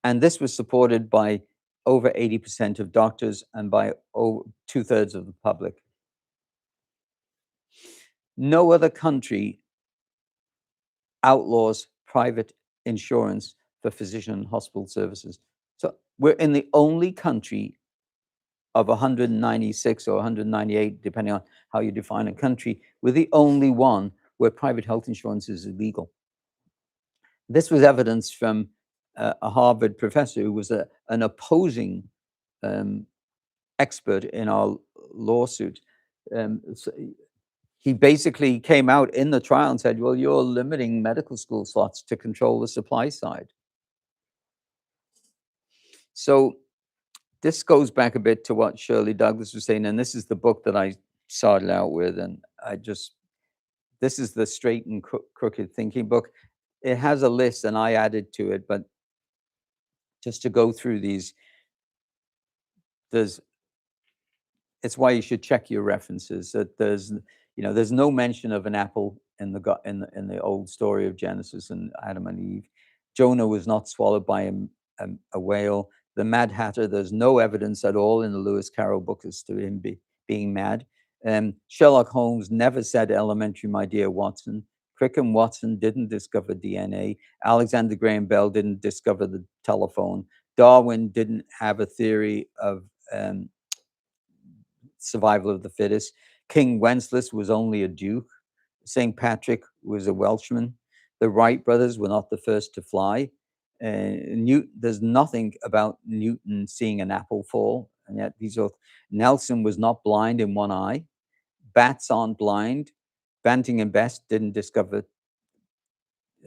And this was supported by over 80% of doctors and by 2/3 of the public. No other country outlaws private insurance for physician and hospital services. So we're in the only country of 196 or 198, depending on how you define a country, we're the only one where private health insurance is illegal. This was evidence from a Harvard professor who was an opposing expert in our lawsuit. So he basically came out in the trial and said, well, you're limiting medical school slots to control the supply side. So this goes back a bit to what Shirley Douglas was saying, and this is the book that I started out with, and this is the Straight and Crooked Thinking book. It has a list, and I added to it, but just to go through these. It's why you should check your references. That there's no mention of an apple in the old story of Genesis and Adam and Eve. Jonah was not swallowed by a whale. The Mad Hatter, there's no evidence at all in the Lewis Carroll book as to him being mad. Sherlock Holmes never said elementary, my dear Watson. Crick and Watson didn't discover DNA. Alexander Graham Bell didn't discover the telephone. Darwin didn't have a theory of survival of the fittest. King Wenceslas was only a duke. St. Patrick was a Welshman. The Wright brothers were not the first to fly. There's nothing about Newton seeing an apple fall, and yet Nelson was not blind in one eye. Bats aren't blind. Banting and Best didn't discover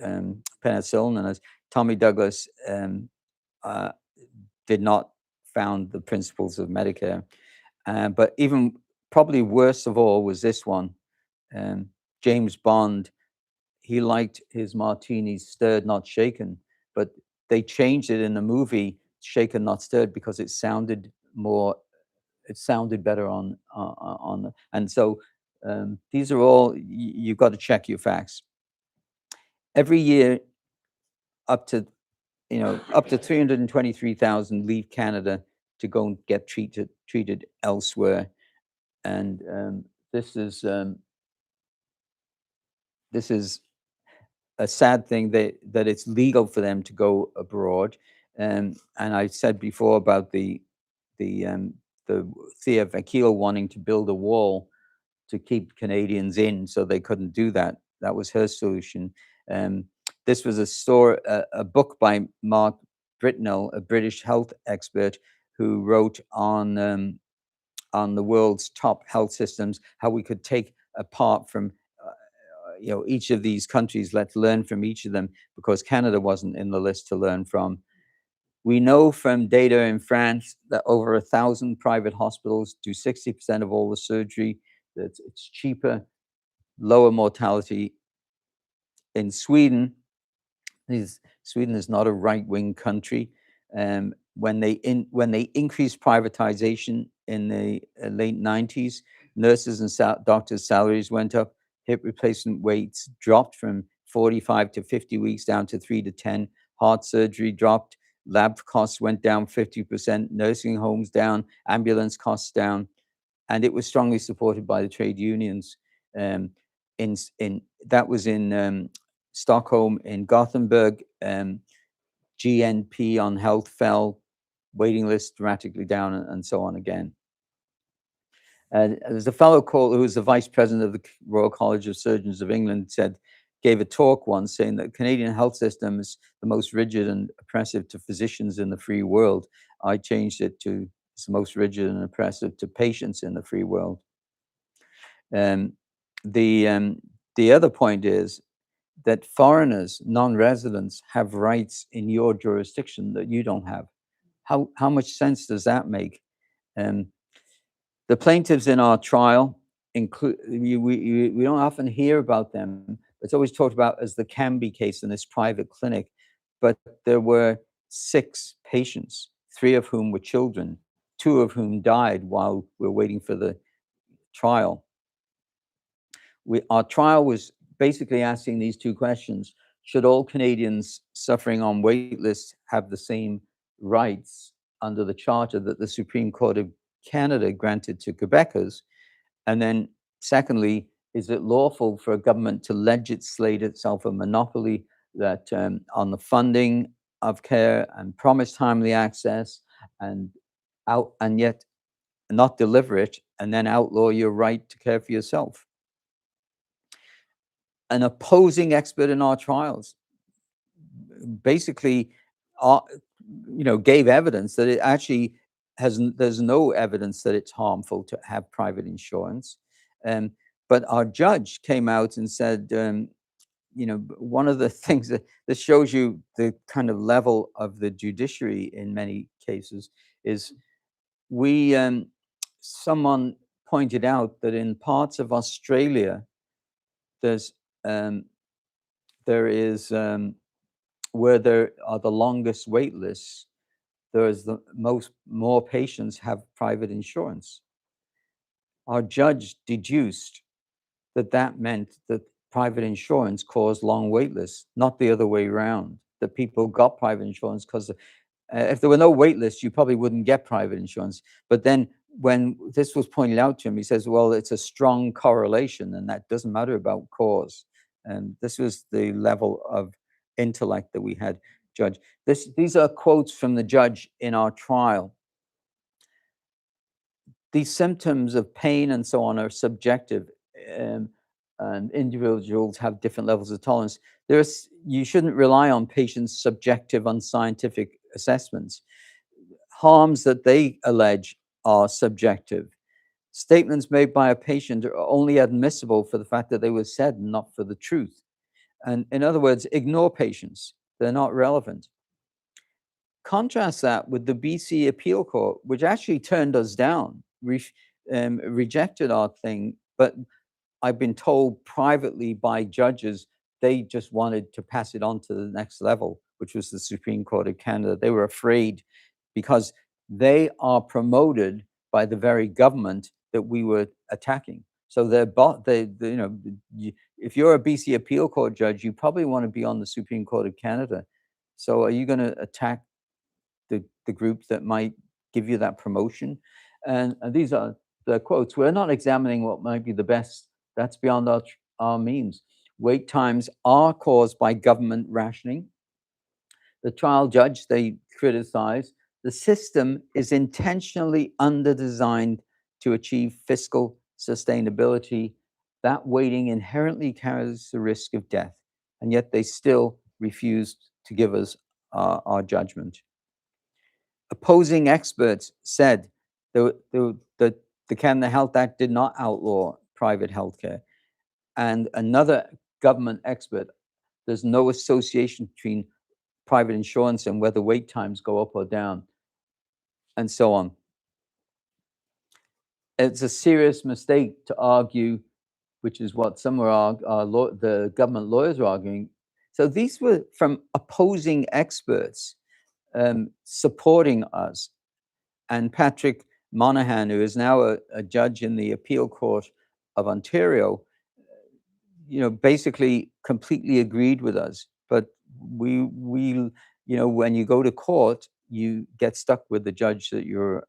penicillin, and as Tommy Douglas did not found the principles of Medicare. But even probably worst of all was this one. James Bond, he liked his martinis stirred, not shaken, but they changed it in the movie shaken, not stirred, because it sounded better on and so these are all, you've got to check your facts. Every year, up to 323,000 leave Canada to go and get treated elsewhere, and this is a sad thing that it's legal for them to go abroad, and I said before about the Thea Vakil wanting to build a wall to keep Canadians in, so they couldn't do that. That was her solution. This was a book by Mark Britnell, a British health expert, who wrote on the world's top health systems, how we could take apart from each of these countries. Let's learn from each of them, because Canada wasn't in the list to learn from. We know from data in France that over 1,000 private hospitals do 60% of all the surgery. That it's cheaper, lower mortality. In Sweden, Sweden is not a right-wing country. When they increased privatization in the late 90s, nurses and doctors' salaries went up. Hip replacement weights dropped from 45 to 50 weeks down to 3 to 10. Heart surgery dropped. Lab costs went down 50%. Nursing homes down. Ambulance costs down. And it was strongly supported by the trade unions. That was in Stockholm. In Gothenburg, GNP on health fell, waiting lists dramatically down, and so on again. There's a fellow who was the vice president of the Royal College of Surgeons of England, gave a talk once saying that the Canadian health system is the most rigid and oppressive to physicians in the free world. I changed it to it's the most rigid and oppressive to patients in the free world. The other point is that foreigners, non-residents, have rights in your jurisdiction that you don't have. How much sense does that make? The plaintiffs in our trial include, we don't often hear about them. It's always talked about as the Canby case in this private clinic, but there were 6 patients, 3 of whom were children, 2 of whom died while we're waiting for the trial. Our trial was basically asking these 2 questions. Should all Canadians suffering on wait lists have the same rights under the charter that the Supreme Court of Canada granted to Quebecers? And then secondly, is it lawful for a government to legislate itself a monopoly that on the funding of care and promise timely access and yet not deliver it, and then outlaw your right to care for yourself? An opposing expert in our trials basically gave evidence that it actually there's no evidence that it's harmful to have private insurance. But our judge came out and said, one of the things that this shows you the kind of level of the judiciary in many cases is someone pointed out that in parts of Australia, there is where there are the longest wait lists, more patients have private insurance. Our judge deduced that meant that private insurance caused long wait lists, not the other way around, that people got private insurance because if there were no wait lists, you probably wouldn't get private insurance. But then when this was pointed out to him, he says, well, it's a strong correlation and that doesn't matter about cause. And this was the level of intellect that we had, Judge. These are quotes from the judge in our trial. These symptoms of pain and so on are subjective, and individuals have different levels of tolerance. You shouldn't rely on patients' subjective, unscientific assessments. Harms that they allege are subjective. Statements made by a patient are only admissible for the fact that they were said, not for the truth. And in other words, ignore patients. They're not relevant. Contrast that with the BC Appeal Court, which actually turned us down, rejected our thing, but I've been told privately by judges, they just wanted to pass it on to the next level, which was the Supreme Court of Canada. They were afraid because they are promoted by the very government that we were attacking. So if you're a BC Appeal Court judge, you probably want to be on the Supreme Court of Canada. So are you going to attack the group that might give you that promotion? And these are the quotes. We're not examining what might be the best. That's beyond our means. Wait times are caused by government rationing. The trial judge, they criticize, the system is intentionally under-designed to achieve fiscal sustainability. That waiting inherently carries the risk of death, and yet they still refused to give us our judgment. Opposing experts said that the Canada Health Act did not outlaw private healthcare. And another government expert, there's no association between private insurance and whether wait times go up or down, and so on. It's a serious mistake to argue, which is what some of the government lawyers are arguing. So these were from opposing experts supporting us. And Patrick Monahan, who is now a judge in the Appeal Court of Ontario, basically completely agreed with us. But we when you go to court, you get stuck with the judge that you're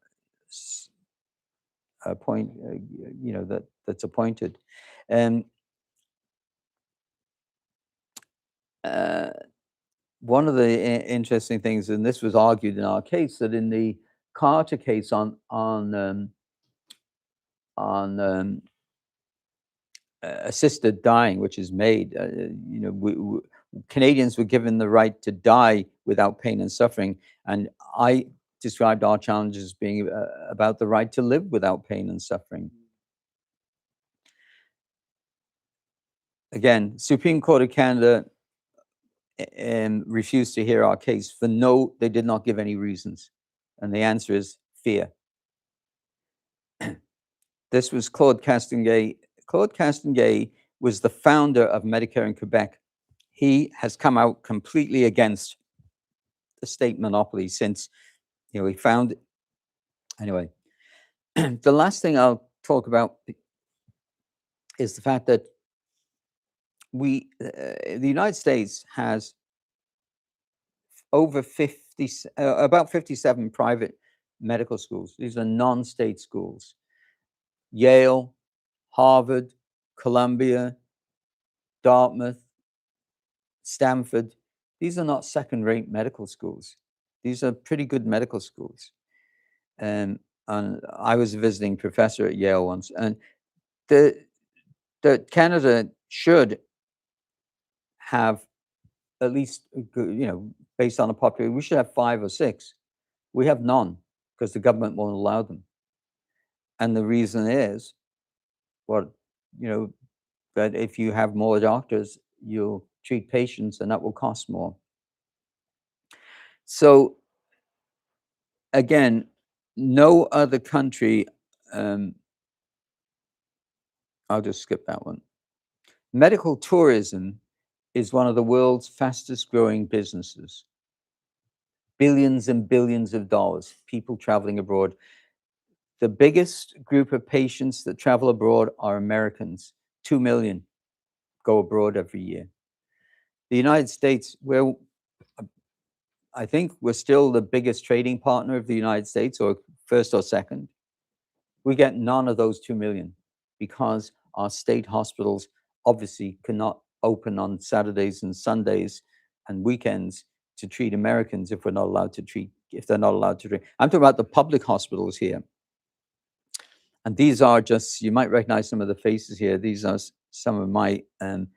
that's appointed. And one of the interesting things, and this was argued in our case, that in the Carter case on assisted dying, which is made, Canadians were given the right to die without pain and suffering, and I described our challenges as being about the right to live without pain and suffering. Again, Supreme Court of Canada refused to hear our case for they did not give any reasons, and the answer is fear. This was Claude Castonguay. Claude Castonguay was the founder of Medicare in Quebec. He has come out completely against the state monopoly since he found it. Anyway, the last thing I'll talk about is the fact that the United States has over about 57 private medical schools. These are non-state schools. Yale, Harvard, Columbia, Dartmouth, Stanford. These are not second-rate medical schools. These are pretty good medical schools. And I was a visiting professor at Yale once, and Canada should have at least, based on a population, we should have 5 or 6. We have none because the government won't allow them. And the reason is, that if you have more doctors, you'll treat patients and that will cost more. So again, no other country, I'll just skip that one. Medical tourism is one of the world's fastest growing businesses. billions and billions of dollars, people traveling abroad. The biggest group of patients that travel abroad are Americans. 2 million go abroad every year. The United States, I think we're still the biggest trading partner of the United States, or first or second. We get none of those 2 million because our state hospitals obviously cannot open on Saturdays and Sundays and weekends to treat Americans if they're not allowed to treat. I'm talking about the public hospitals here. And these are just, you might recognize some of the faces here. These are some of my, some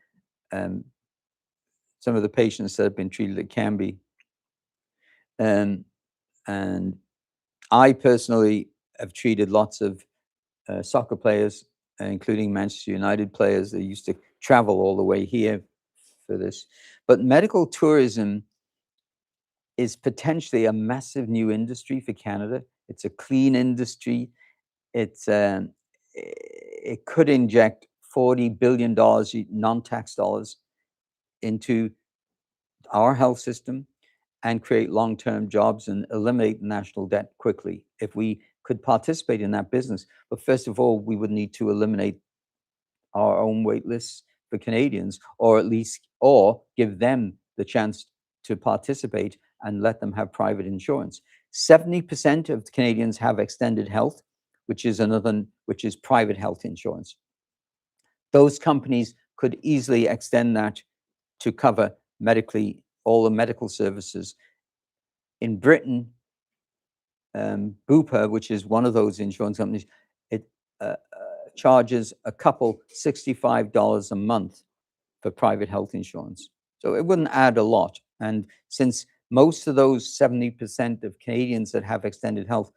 of the patients that have been treated at Canby. And I personally have treated lots of soccer players, including Manchester United players. They used to travel all the way here for this. But medical tourism is potentially a massive new industry for Canada. It's a clean industry. It could inject $40 billion non-tax dollars into our health system and create long-term jobs and eliminate national debt quickly if we could participate in that business. But first of all, we would need to eliminate our own wait lists for Canadians, or at least, or give them the chance to participate and let them have private insurance. 70% of Canadians have extended health, which is private health insurance. Those companies could easily extend that to cover medically all the medical services. In Britain, Bupa, which is one of those insurance companies, it charges a couple $65 a month for private health insurance. So it wouldn't add a lot. And since most of those 70% of Canadians that have extended health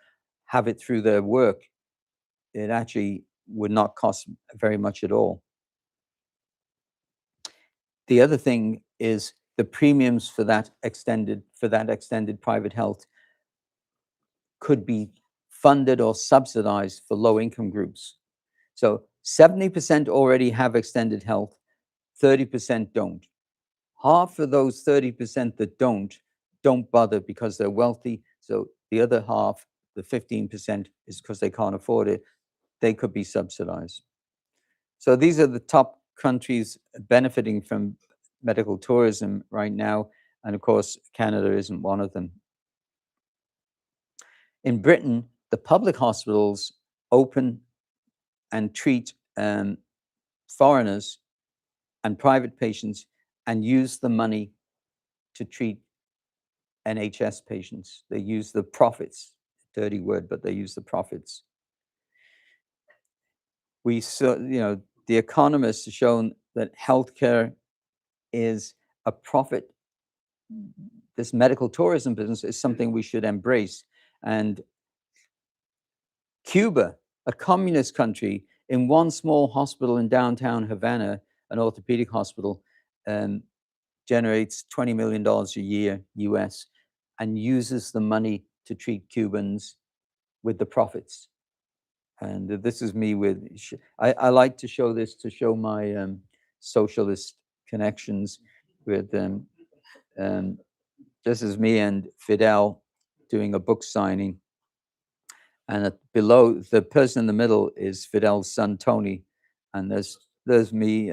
have it through their work, it actually would not cost very much at all. The other thing is the premiums for that extended private health could be funded or subsidized for low-income groups. So 70% already have extended health, 30% don't. Half of those 30% that don't bother because they're wealthy. So the other half, the 15%, is because they can't afford it. They could be subsidized. So these are the top countries benefiting from medical tourism right now. And of course, Canada isn't one of them. In Britain, the public hospitals open and treat foreigners and private patients and use the money to treat NHS patients. They use the profits, dirty word, but they use the profits. We saw, The Economist has shown that healthcare is a profit. This medical tourism business is something we should embrace. And Cuba, a communist country, in one small hospital in downtown Havana, an orthopedic hospital, generates $20 million a year US and uses the money to treat Cubans with the profits. And this is me with, I like to show this to show my socialist connections with this is me and Fidel doing a book signing. And below, the person in the middle is Fidel's son, Tony. And there's me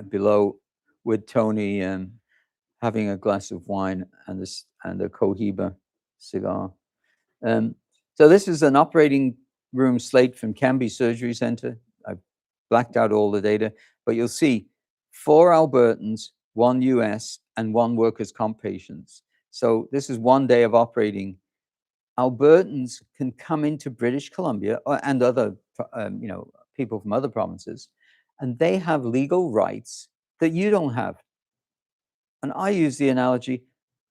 below with Tony having a glass of wine and a Cohiba cigar. So this is an operating room slate from Canby Surgery Center. I've blacked out all the data, but you'll see 4 Albertans, 1 US, and 1 workers' comp patients. So this is 1 day of operating. Albertans can come into British Columbia and other, people from other provinces, and they have legal rights that you don't have. And I use the analogy,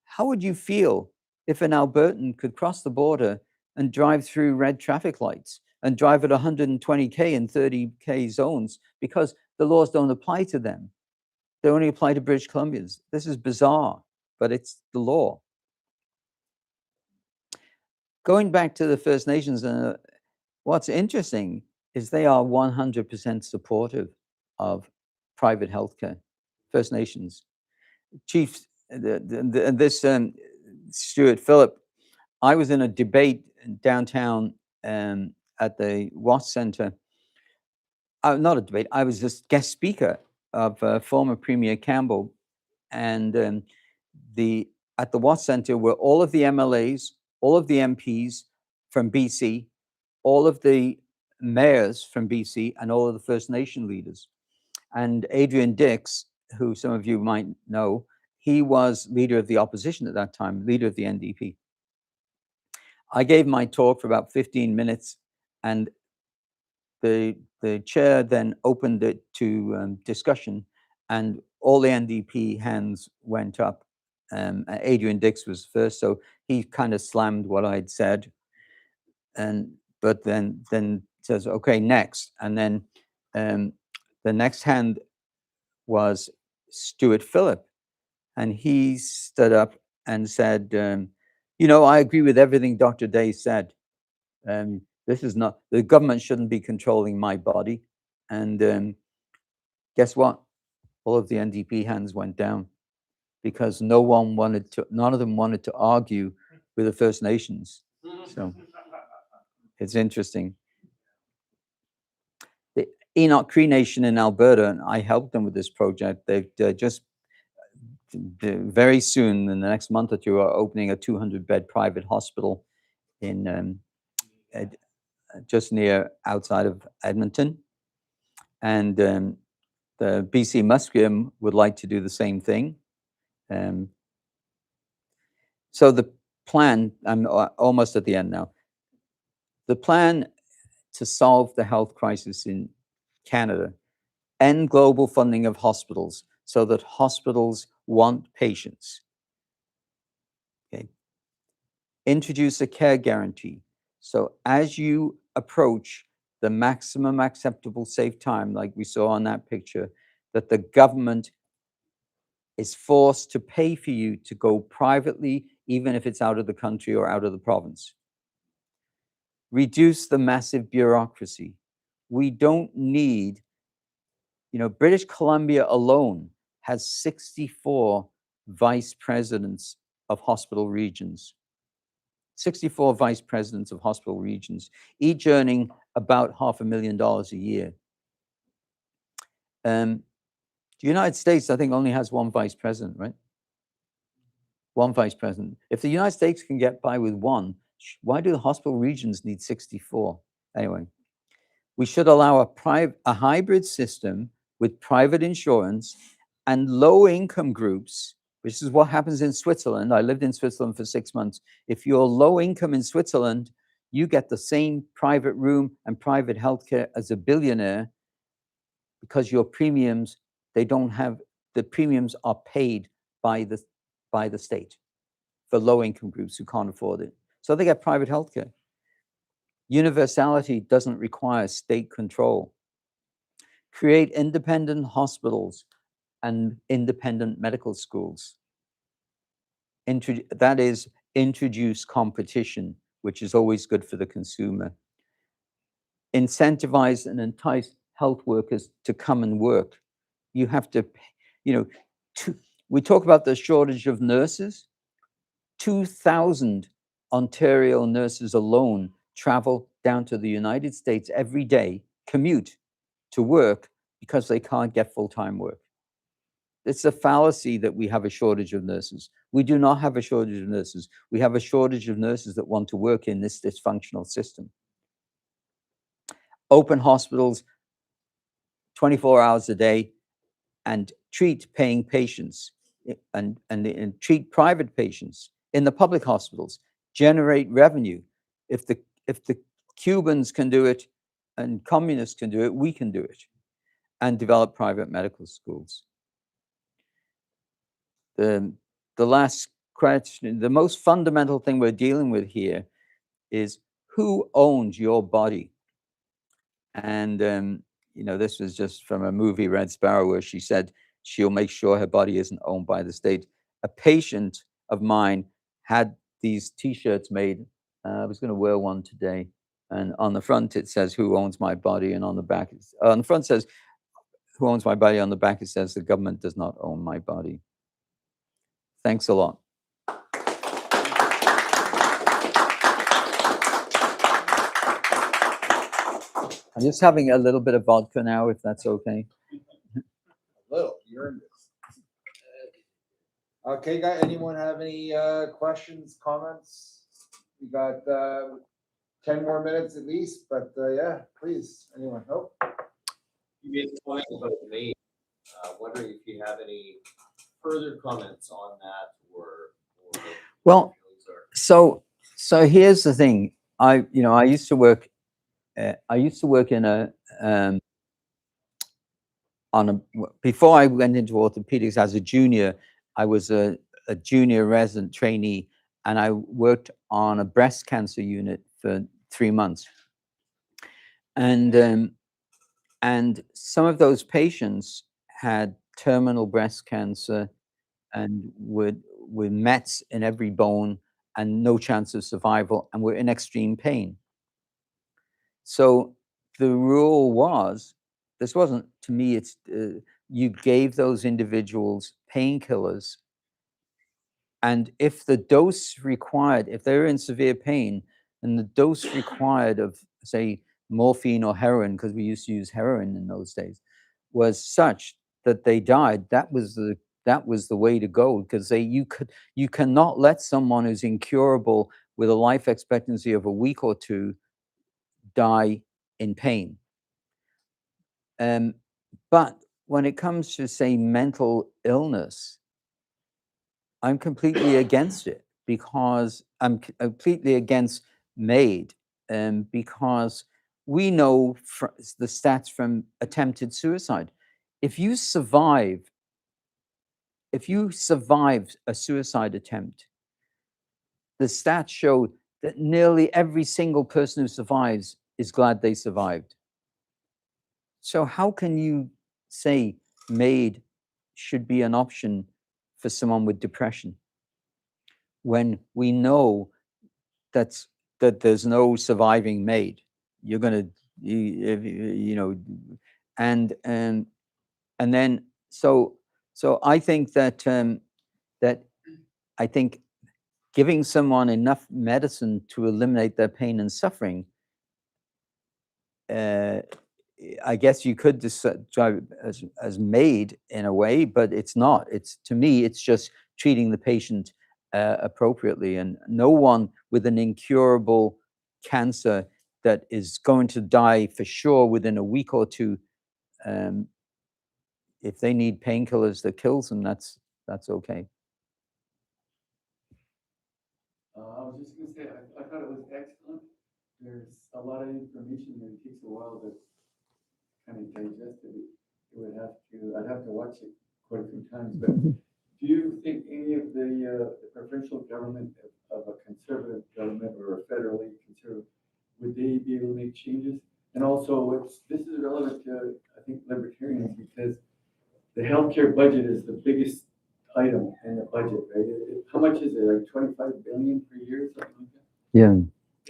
how would you feel if an Albertan could cross the border and drive through red traffic lights and drive at 120K in 30K zones because the laws don't apply to them? They only apply to British Columbians. This is bizarre, but it's the law. Going back to the First Nations, what's interesting is they are 100% supportive of private healthcare. First Nations chiefs, this Stuart Phillip, I was in a debate downtown at the Watts Center. Not a debate, I was just guest speaker of former Premier Campbell. And at the Watts Center were all of the MLAs, all of the MPs from BC, all of the mayors from BC, and all of the First Nation leaders. And Adrian Dix, who some of you might know, he was leader of the opposition at that time, leader of the NDP. I gave my talk for about 15 minutes, and the chair then opened it to discussion, and all the NDP hands went up. Adrian Dix was first, so he kind of slammed what I'd said, but then says, "Okay, next." And then the next hand was Stuart Phillip, and he stood up and said, "You know, I agree with everything Dr. Day said. This is not, the government shouldn't be controlling my body." And guess what? All of the NDP hands went down because none of them wanted to argue with the First Nations. So it's interesting. The Enoch Cree Nation in Alberta, and I helped them with this project. They've very soon, in the next month or two, are opening a 200-bed private hospital in just outside of Edmonton. And the BC Musqueam would like to do the same thing. So the plan, I'm almost at the end now. The plan to solve the health crisis in Canada, end global funding of hospitals so that hospitals want patients. Okay. Introduce a care guarantee. So as you approach the maximum acceptable safe time, like we saw on that picture, that the government is forced to pay for you to go privately, even if it's out of the country or out of the province. Reduce the massive bureaucracy. We don't need, British Columbia alone has 64 vice presidents of hospital regions. 64 vice presidents of hospital regions, each earning about $500,000 a year. The United States, I think, only has one vice president, right? One vice president. If the United States can get by with one, why do the hospital regions need 64? Anyway, we should allow a hybrid system with private insurance and low-income groups, which is what happens in Switzerland. I lived in Switzerland for 6 months. If you're low income in Switzerland, you get the same private room and private healthcare as a billionaire because your premiums, the premiums are paid by the state for low income groups who can't afford it. So they get private healthcare. Universality doesn't require state control. Create independent hospitals and independent medical schools. That is, introduce competition, which is always good for the consumer. Incentivize and entice health workers to come and work. You have to, we talk about the shortage of nurses. 2,000 Ontario nurses alone travel down to the United States every day, commute to work because they can't get full-time work. It's a fallacy that we have a shortage of nurses. We do not have a shortage of nurses. We have a shortage of nurses that want to work in this dysfunctional system. Open hospitals 24 hours a day and treat paying patients and treat private patients in the public hospitals. Generate revenue. If the Cubans can do it and communists can do it, we can do it. And develop private medical schools. The last question, the most fundamental thing we're dealing with here is who owns your body? And, this was just from a movie, Red Sparrow, where she said she'll make sure her body isn't owned by the state. A patient of mine had these T-shirts made. I was going to wear one today. And on the front, it says, "Who owns my body?" And on the back, on the front says, "Who owns my body?" On the back, it says, "The government does not own my body." Thanks a lot. I'm just having a little bit of vodka now, if that's okay. Little, you're in this. Okay, anyone have any questions, comments? We got 10 more minutes at least, but yeah, please, anyone, nope. You made the point about Maine. Wondering if you have any further comments on that or Well, feelings are- so here's the thing. I used to work. I used to work in a before I went into orthopedics as a junior. I was a junior resident trainee, and I worked on a breast cancer unit for 3 months. And some of those patients had terminal breast cancer and with mets in every bone and no chance of survival, and were in extreme pain. So the rule was, this wasn't to me, it's you gave those individuals painkillers, and if the dose required, if they were in severe pain, and the dose required of, say, morphine or heroin, because we used to use heroin in those days, was such that they died, that was the way to go, because you cannot let someone who's incurable with a life expectancy of a week or two die in pain. But when it comes to, say, mental illness, I'm completely against it, because I'm completely against MAID, because we know the stats from attempted suicide. If you survived a suicide attempt, the stats show that nearly every single person who survives is glad they survived. So how can you say MAID should be an option for someone with depression when we know that there's no surviving MAID? You're gonna, and then so I think that I think giving someone enough medicine to eliminate their pain and suffering, I guess you could describe as MAID in a way, but it's not. It's, to me, it's just treating the patient appropriately, and no one with an incurable cancer that is going to die for sure within a week or two, if they need painkillers that kills them, that's okay. I was just gonna say, I thought it was excellent. There's a lot of information that it takes a while to kind of digest it. I'd have to watch it quite a few times, but do you think any of the provincial government of a conservative government or a federally conservative, would they be able to make changes? And also, this is relevant to, I think, libertarians, because the healthcare budget is the biggest item in the budget, right? How much is it? Like 25 billion per year, something like that? Yeah.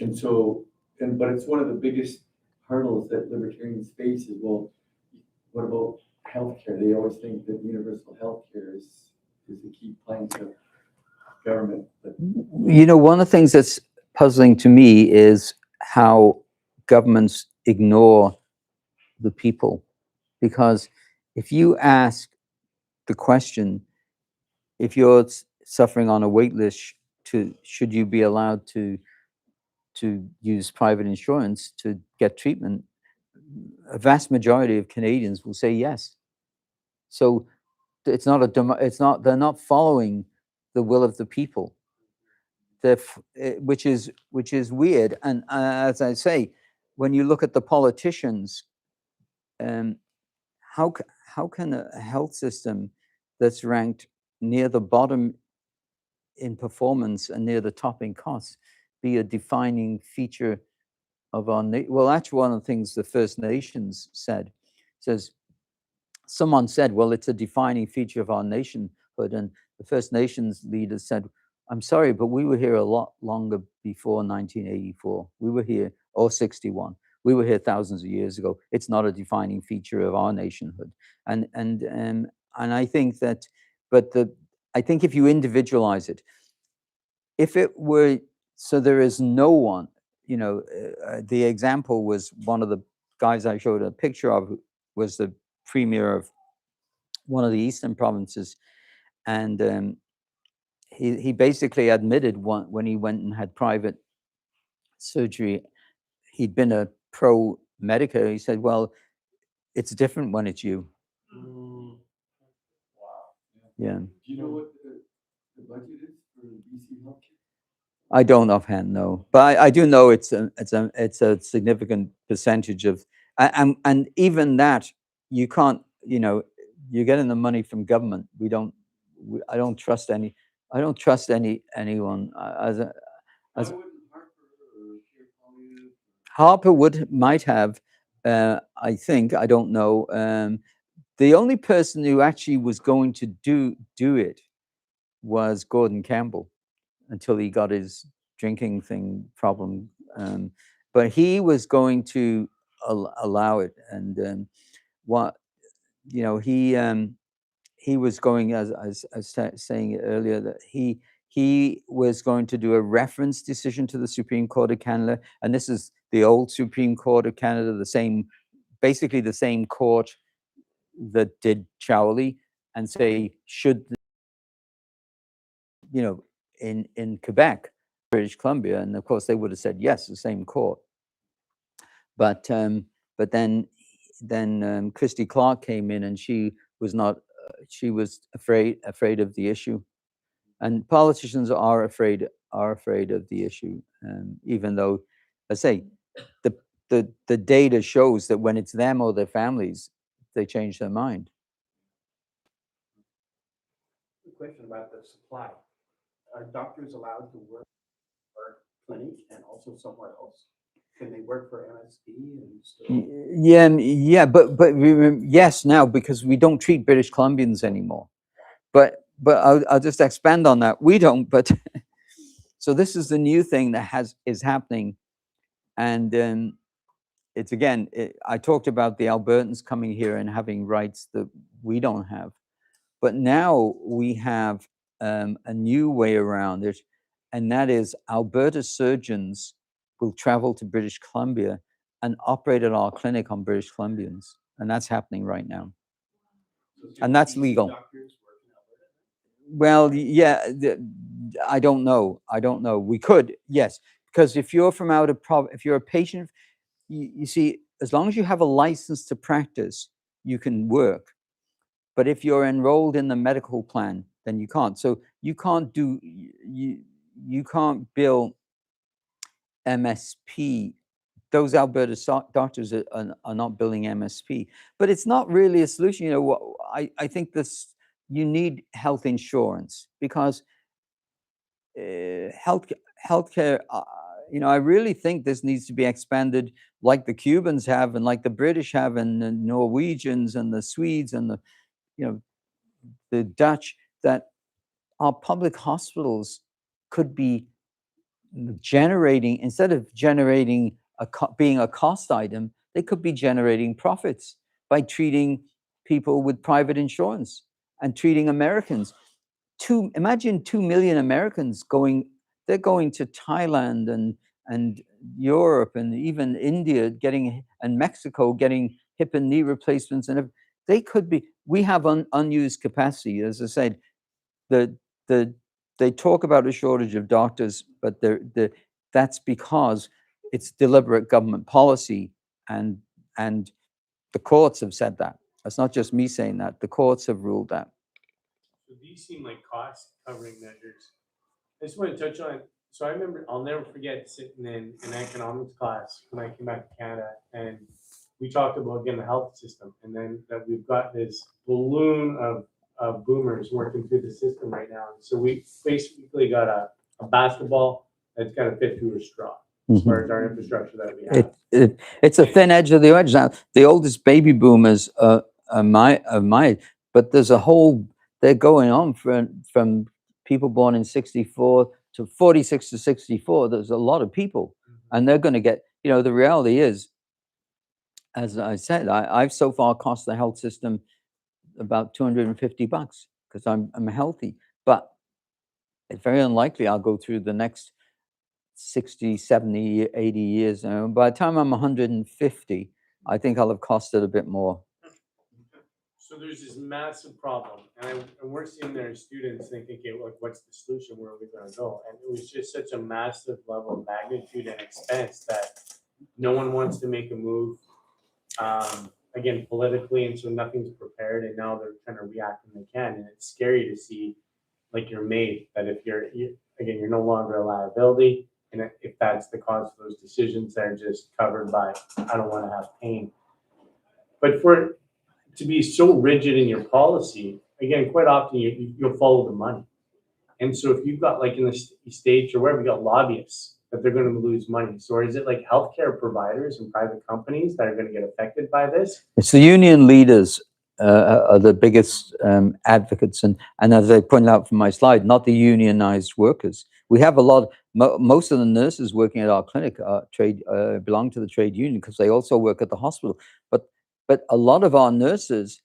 And so, but it's one of the biggest hurdles that libertarians face is, well, what about healthcare? They always think that universal healthcare is the key plank of government. But one of the things that's puzzling to me is how governments ignore the people. Because if you ask the question, if you're suffering on a wait list, should you be allowed to use private insurance to get treatment, a vast majority of Canadians will say yes. So it's not they're not following the will of the people. Which is weird. And as I say, when you look at the politicians, how can a health system that's ranked near the bottom in performance and near the top in costs be a defining feature of our well, actually, one of the things the First Nations says, someone said, well, it's a defining feature of our nationhood, and the First Nations leaders said, I'm sorry, but we were here a lot longer before 1984. We were here, or 61. We were here thousands of years ago. It's not a defining feature of our nationhood. And I think that, I think if you individualize it, if it were, so there is no one, the example was one of the guys I showed a picture of was the premier of one of the eastern provinces, and he basically admitted when he went and had private surgery, he'd been a pro medica. He said, "Well, it's different when it's you." Mm. Yeah, Do you know what the budget is for BC healthcare? I don't offhand know, but I do know it's a significant percentage of, and even that you can't, you're getting the money from government. I don't trust anyone. Why As wouldn't Harper or Care Collier? Harper might have, I think, I don't know. The only person who actually was going to do it was Gordon Campbell until he got his drinking thing problem. But he was going to allow it, and what he was going, as I was saying earlier, that he was going to do a reference decision to the Supreme Court of Canada, and this is the old Supreme Court of Canada, basically the same court that did Chowley, and say should in Quebec, British Columbia, and of course they would have said yes, the same court. But then Christy Clark came in, and she was not. She was afraid of the issue, and politicians are afraid of the issue, even though, I say, the data shows that when it's them or their families, they change their mind. Question about the supply. Are doctors allowed to work for clinic and also somewhere else? Can they work for MSP and still? Yeah, but yes, now, because we don't treat British Columbians anymore. But I'll just expand on that. We don't, but so this is the new thing that is happening, and it's again. I talked about the Albertans coming here and having rights that we don't have, but now we have a new way around it, and that is Alberta surgeons will travel to British Columbia and operate at our clinic on British Columbians, and that's happening right now. And that's legal. Doctors work in Alberta? Well, yeah, I don't know. We could, yes, because if you're from out of if you're a patient, you see, as long as you have a license to practice, you can work. But if you're enrolled in the medical plan, then you can't. So you can't bill MSP. Those Alberta doctors are not billing MSP. But it's not really a solution. I think you need health insurance, because healthcare. I really think this needs to be expanded, like the Cubans have, and like the British have, and the Norwegians and the Swedes and the Dutch, that our public hospitals could be generating, instead of generating being a cost item, they could be generating profits by treating people with private insurance and treating Americans. Imagine 2 million Americans they're going to Thailand and Europe and even India and Mexico getting hip and knee replacements, and we have unused capacity. As I said, they talk about a shortage of doctors, but that's because it's deliberate government policy, and the courts have said that. It's not just me saying that. The courts have ruled that. So these seem like cost covering measures. I just want to touch on, so I remember, I'll never forget sitting in an economics class when I came back to Canada, and we talked about, again, the health system, and then that we've got this balloon of boomers working through the system right now. So we basically got a basketball that's got to fit through a straw as far as our infrastructure that we have. It's a thin edge of the edge. Now, the oldest baby boomers are my, but there's they're going on from people born in 64 to 46 to 64. There's a lot of people, and they're going to get, the reality is, as I said, I've so far cost the health system about $250 because I'm healthy, but it's very unlikely I'll go through the next 60, 70, 80 years. By the time I'm 150, I think I'll have costed a bit more. So there's this massive problem, and we're sitting there as students thinking, okay, like, what's the solution? Where are we gonna go? And it was just such a massive level of magnitude and expense that no one wants to make a move, again, politically, and so nothing's prepared, and now they're trying to react when they can, and it's scary to see, like, you're made, that if again, you're no longer a liability, and if that's the cause of those decisions, they're just covered by, I don't wanna have pain. But to be so rigid in your policy, again, quite often you'll follow the money. And so if you've got, like, in the States or wherever, you got lobbyists that they're gonna lose money. So is it like healthcare providers and private companies that are gonna get affected by this? It's the union leaders are the biggest advocates, and as I pointed out from my slide, not the unionized workers. We have a lot. Most of the nurses working at our clinic belong to the trade union because they also work at the hospital. But a lot of our nurses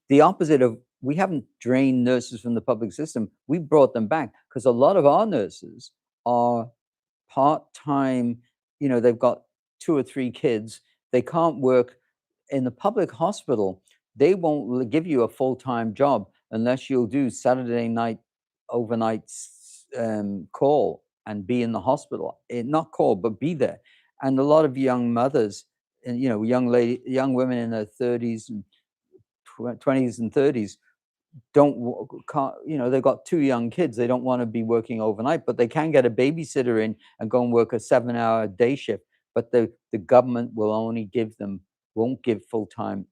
the opposite of, we haven't drained nurses from the public system. We brought them back because a lot of our nurses are part-time. They've got 2 or 3 kids. They can't work in the public hospital. They won't give you a full-time job unless you'll do Saturday night overnight call and be in the hospital. Not call, but be there. And a lot of young mothers and young women in their 30s and 20s and 30s they've got 2 young kids. They don't want to be working overnight, but they can get a babysitter in and go and work a 7-hour day shift. But the government won't give full-time.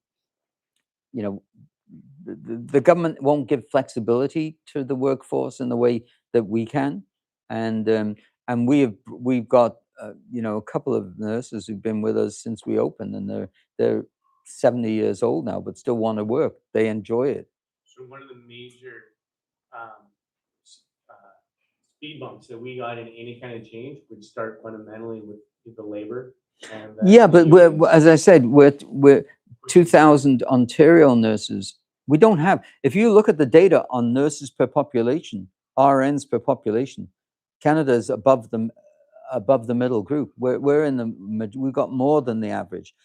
The government won't give flexibility to the workforce in the way that we can. And we've got a couple of nurses who've been with us since we opened, and they're 70 years old now, but still want to work. They enjoy it. So one of the major speed bumps that we got in any kind of change would start fundamentally with the labor. And yeah, but as I said, we're 2,000 Ontario nurses. We don't have. If you look at the data on nurses per population, RNs per population, Canada is above the middle group. We've got more than the average.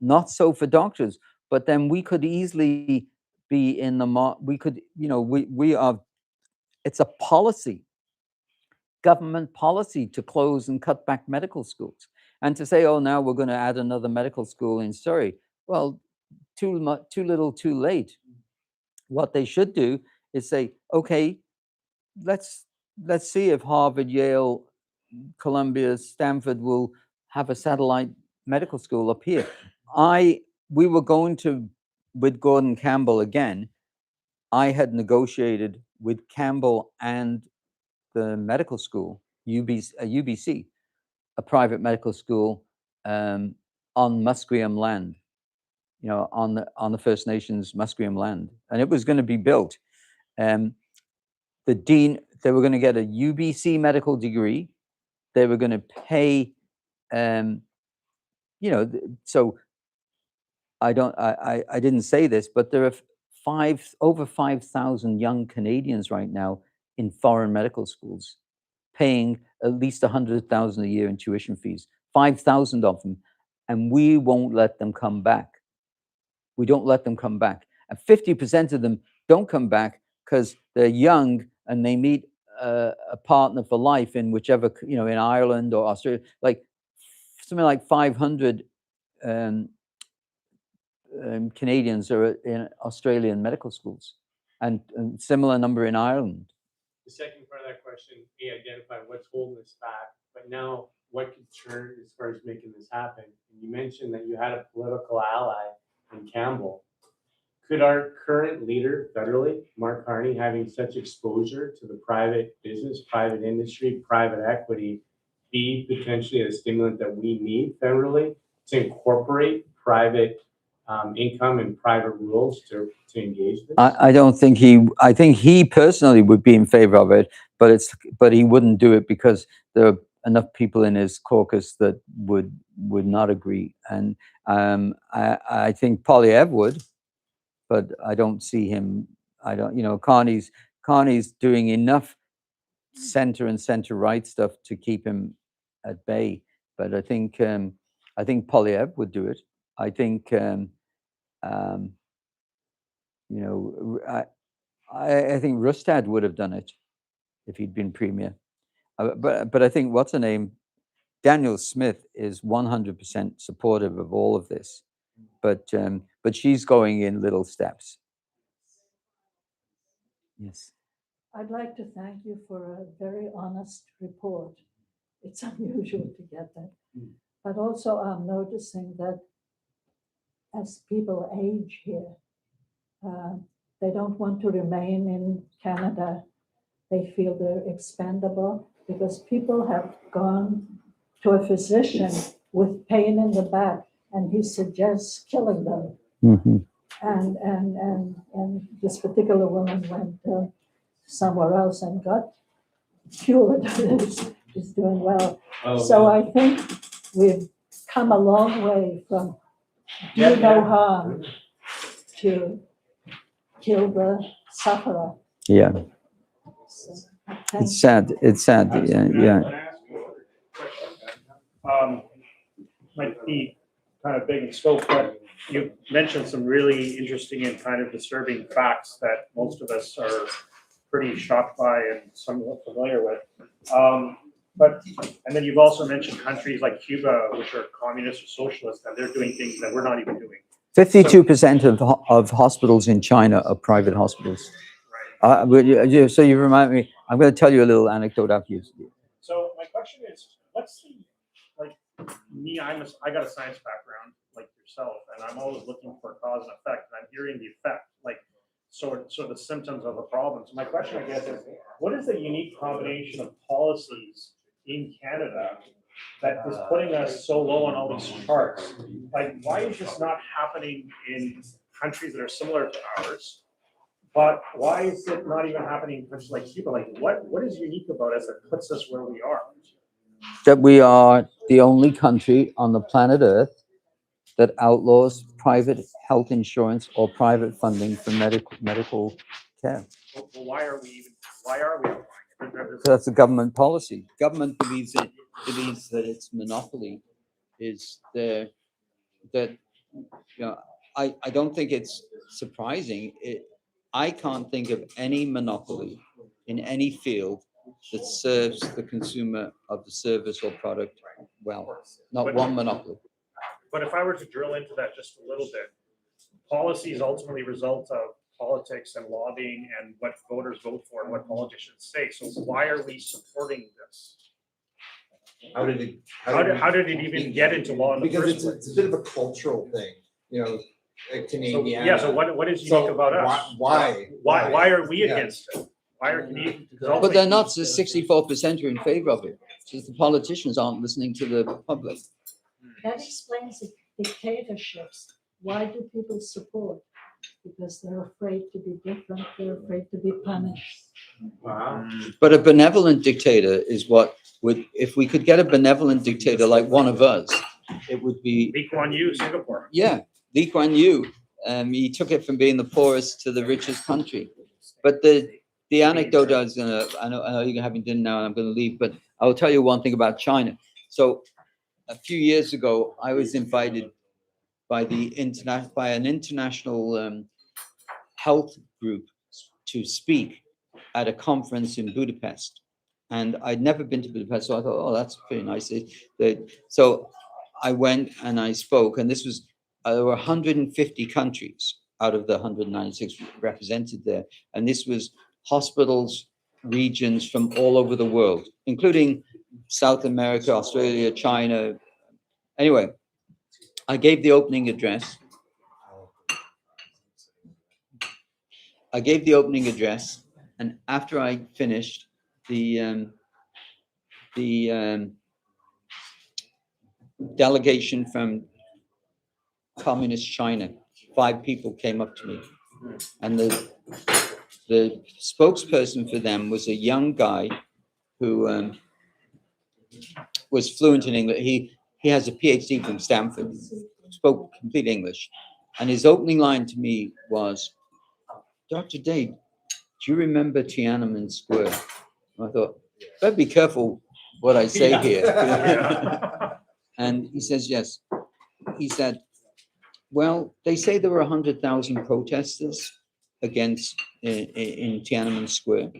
Not so for doctors, but then we could easily be in the we could, we are. It's a policy, government policy, to close and cut back medical schools, and to say, oh, now we're going to add another medical school in Surrey. Well, too little, too late. What they should do is say, okay, let's see if Harvard, Yale, Columbia, Stanford will have a satellite medical school up here. We were going to, with Gordon Campbell again, I had negotiated with Campbell and the medical school, UBC, a private medical school on Musqueam land, on the First Nations Musqueam land, and it was going to be built. The dean, they were going to get a UBC medical degree. They were going to pay, so I didn't say this, but there are over 5,000 young Canadians right now in foreign medical schools, paying at least $100,000 a year in tuition fees, 5,000 of them, and we won't let them come back. We don't let them come back. And 50% of them don't come back because they're young and they meet a partner for life in whichever, in Ireland or Australia, like something like 500 Canadians are in Australian medical schools, and similar number in Ireland. The second part of that question, identify what's holding us back, but now what could turn as far as making this happen? And you mentioned that you had a political ally in Campbell. Could our current leader federally, Mark Carney, having such exposure to the private business, private industry, private equity, be potentially a stimulant that we need federally to incorporate private income and private rules to engage this? I don't think I think he personally would be in favor of it, but he wouldn't do it because there are enough people in his caucus that would not agree. And I think Poilievre would, but I don't see him. I don't, Carney's doing enough center and center right stuff to keep him at bay. But I think Poilievre would do it. I think, you know, I think Rustad would have done it if he'd been premier. But I think what's her name, Daniel Smith is 100% supportive of all of this, but she's going in little steps. Yes. I'd like to thank you for a very honest report. It's unusual to get that. But also I'm noticing that as people age here, they don't want to remain in Canada. They feel they're expendable because people have gone to a physician with pain in the back and he suggests killing them. Mm-hmm. And this particular woman went somewhere else and got cured. Is doing well. So I think we've come a long way from do no harm to kill the sufferer. Yeah, So, it's sad. It's sad. Yeah, yeah. Might be kind of big in scope, but you mentioned some really interesting and kind of disturbing facts that most of us are pretty shocked by and somewhat familiar with. And then you've also mentioned countries like Cuba, which are communist or socialist, and they're doing things that we're not even doing. 52% of hospitals in China are private hospitals. So you remind me. I'm going to tell you a little anecdote after you. So my question is, what's the, like me, I got a science background like yourself, and I'm always looking for cause and effect, and I'm hearing the effect, like sort of the symptoms of the problem. So my question, I guess, is what is the unique combination of policies in Canada that is putting us so low on all these charts? Like, why is this not happening in countries that are similar to ours? But why is it not even happening in countries like Cuba? Like, what is unique about us that puts us where we are? That we are the only country on the planet Earth that outlaws private health insurance or private funding for medical care. Well, why are we applying it? So that's a government policy. Government believes that its monopoly is there. That, you know, I don't think it's surprising. I can't think of any monopoly in any field that serves the consumer of the service or product well. Not one monopoly. But if I were to drill into that just a little bit, policies ultimately result of politics and lobbying and what voters vote for and what politicians say. So why are we supporting this? How did it? How did it even get into law in the Because first place? it's a bit of a cultural thing, you know, Canadian. So, yeah, so what is unique about us? Why are we Yeah. against it? Why are Canadians? But they're not. 64% are in favor of it. Just the politicians aren't listening to the public. that explains the dictatorships. Why do people support? Because they're afraid to be different. They're afraid to be punished. Wow. But a benevolent dictator is what would, if we could get a benevolent dictator like one of us, it would be. Lee Kuan Yew, Singapore. Yeah, Lee Kuan Yew. He took it from being the poorest to the richest country. But the anecdote I know you're having dinner now and I'm gonna leave, but I'll tell you one thing about China. So a few years ago, I was invited by an international health group to speak at a conference in Budapest. And I'd never been to Budapest, so I thought, oh, that's pretty nice. So I went and I spoke, and this was, there were 150 countries out of the 196 represented there. And this was hospitals, regions from all over the world, including South America, Australia, China. Anyway, I gave the opening address. And after I finished, the delegation from Communist China, 5 people came up to me, and the spokesperson for them was a young guy who was fluent in English. He has a PhD from Stanford, spoke complete English, and his opening line to me was, "Dr. Dade, do you remember Tiananmen Square?" I thought, better be careful what I say here. And he says, yes. He said, Well, they say there were 100,000 protesters against in Tiananmen Square.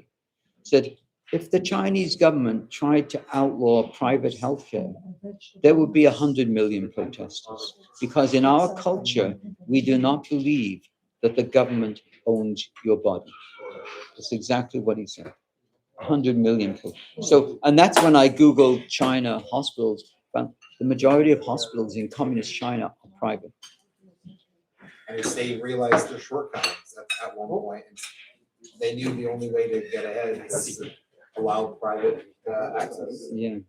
Said if the Chinese government tried to outlaw private healthcare, there would be 100 million protesters. Because in our culture, we do not believe that the government owns your body. That's exactly what he said. 100 million. So, and that's when I Googled China hospitals. Found the majority of hospitals in communist China are private. And as they realized their shortcomings at one point, and they knew the only way to get ahead is to allow private access. Yeah.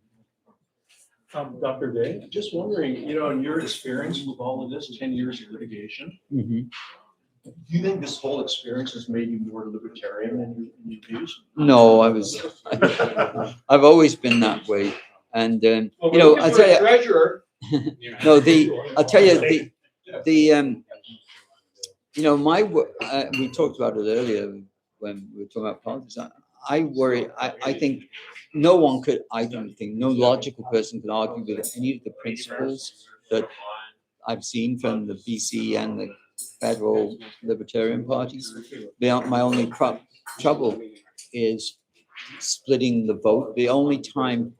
Dr. Day, just wondering, in your experience with all of this, 10 years of litigation, Mhm. do you think this whole experience has made you more libertarian in your views? No, I've always been that way. And, I tell you, Treasurer. no, I'll tell you, we talked about it earlier when we were talking about politics. I worry, I think no logical person could argue with any of the principles that I've seen from the BC and the federal Libertarian parties. My only trouble is splitting the vote. The only time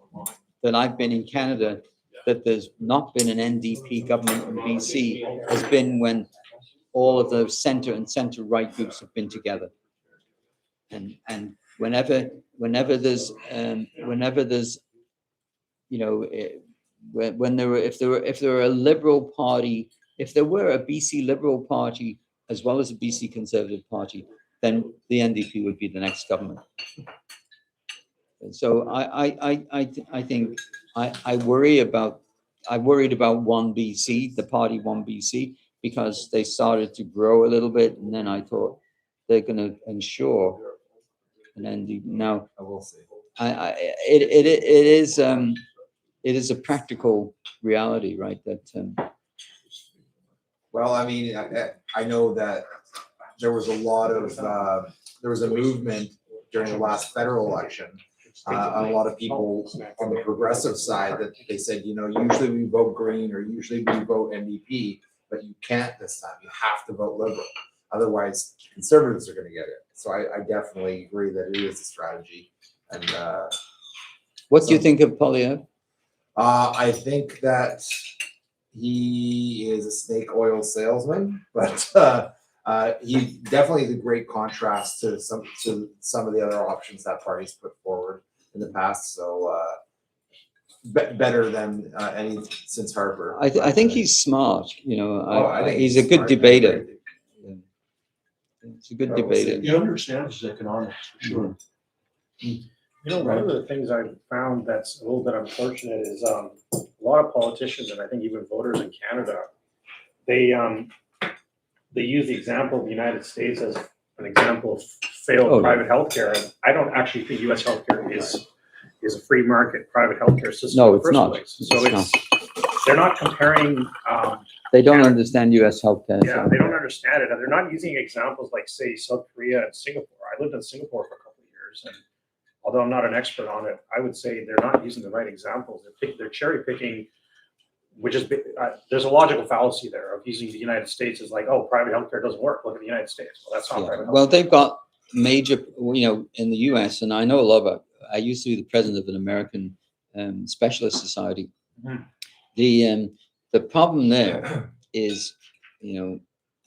that I've been in Canada that there's not been an NDP government in BC has been when all of the center and center right groups have been together. And whenever there's if there were a liberal party, if there were a BC Liberal Party as well as a BC Conservative Party, then the NDP would be the next government. And so I think I worried about One BC, the party One BC, because they started to grow a little bit, and then I thought they're going to ensure an NDP. Now I will say. It is a practical reality, right? That Well, I mean, I know that there was a movement during the last federal election. A lot of people on the progressive side that they said, usually we vote Green or usually we vote NDP, but you can't this time. You have to vote Liberal. Otherwise, conservatives are going to get it. So I definitely agree that it is a strategy. And what do you think of Poilievre? I think that he is a snake oil salesman, but he definitely is a great contrast to some of the other options that party's put forward in the past. So better than any since Harper. I think he's smart. I think he's a good smart. debater. It's a good debater. He understands his economics, for sure. One of the things I've found that's a little bit unfortunate is a lot of politicians, and I think even voters in Canada, they use the example of the United States as an example of failed private healthcare. And I don't actually think U.S. healthcare is a free market private healthcare system. No, in the it's not. place. So they're not comparing. They don't understand U.S. healthcare. Yeah, they don't understand it, and they're not using examples like, say, South Korea and Singapore. I lived in Singapore for a couple of years, and although I'm not an expert on it, I would say they're not using the right examples. They're cherry picking, which is there's a logical fallacy there of using the United States as like, oh, private healthcare doesn't work. Look at the United States. Well, that's not private healthcare. Well, they've got major, in the U.S., and I know a lot about. I used to be the president of an American specialist society. Mm-hmm. The problem there is,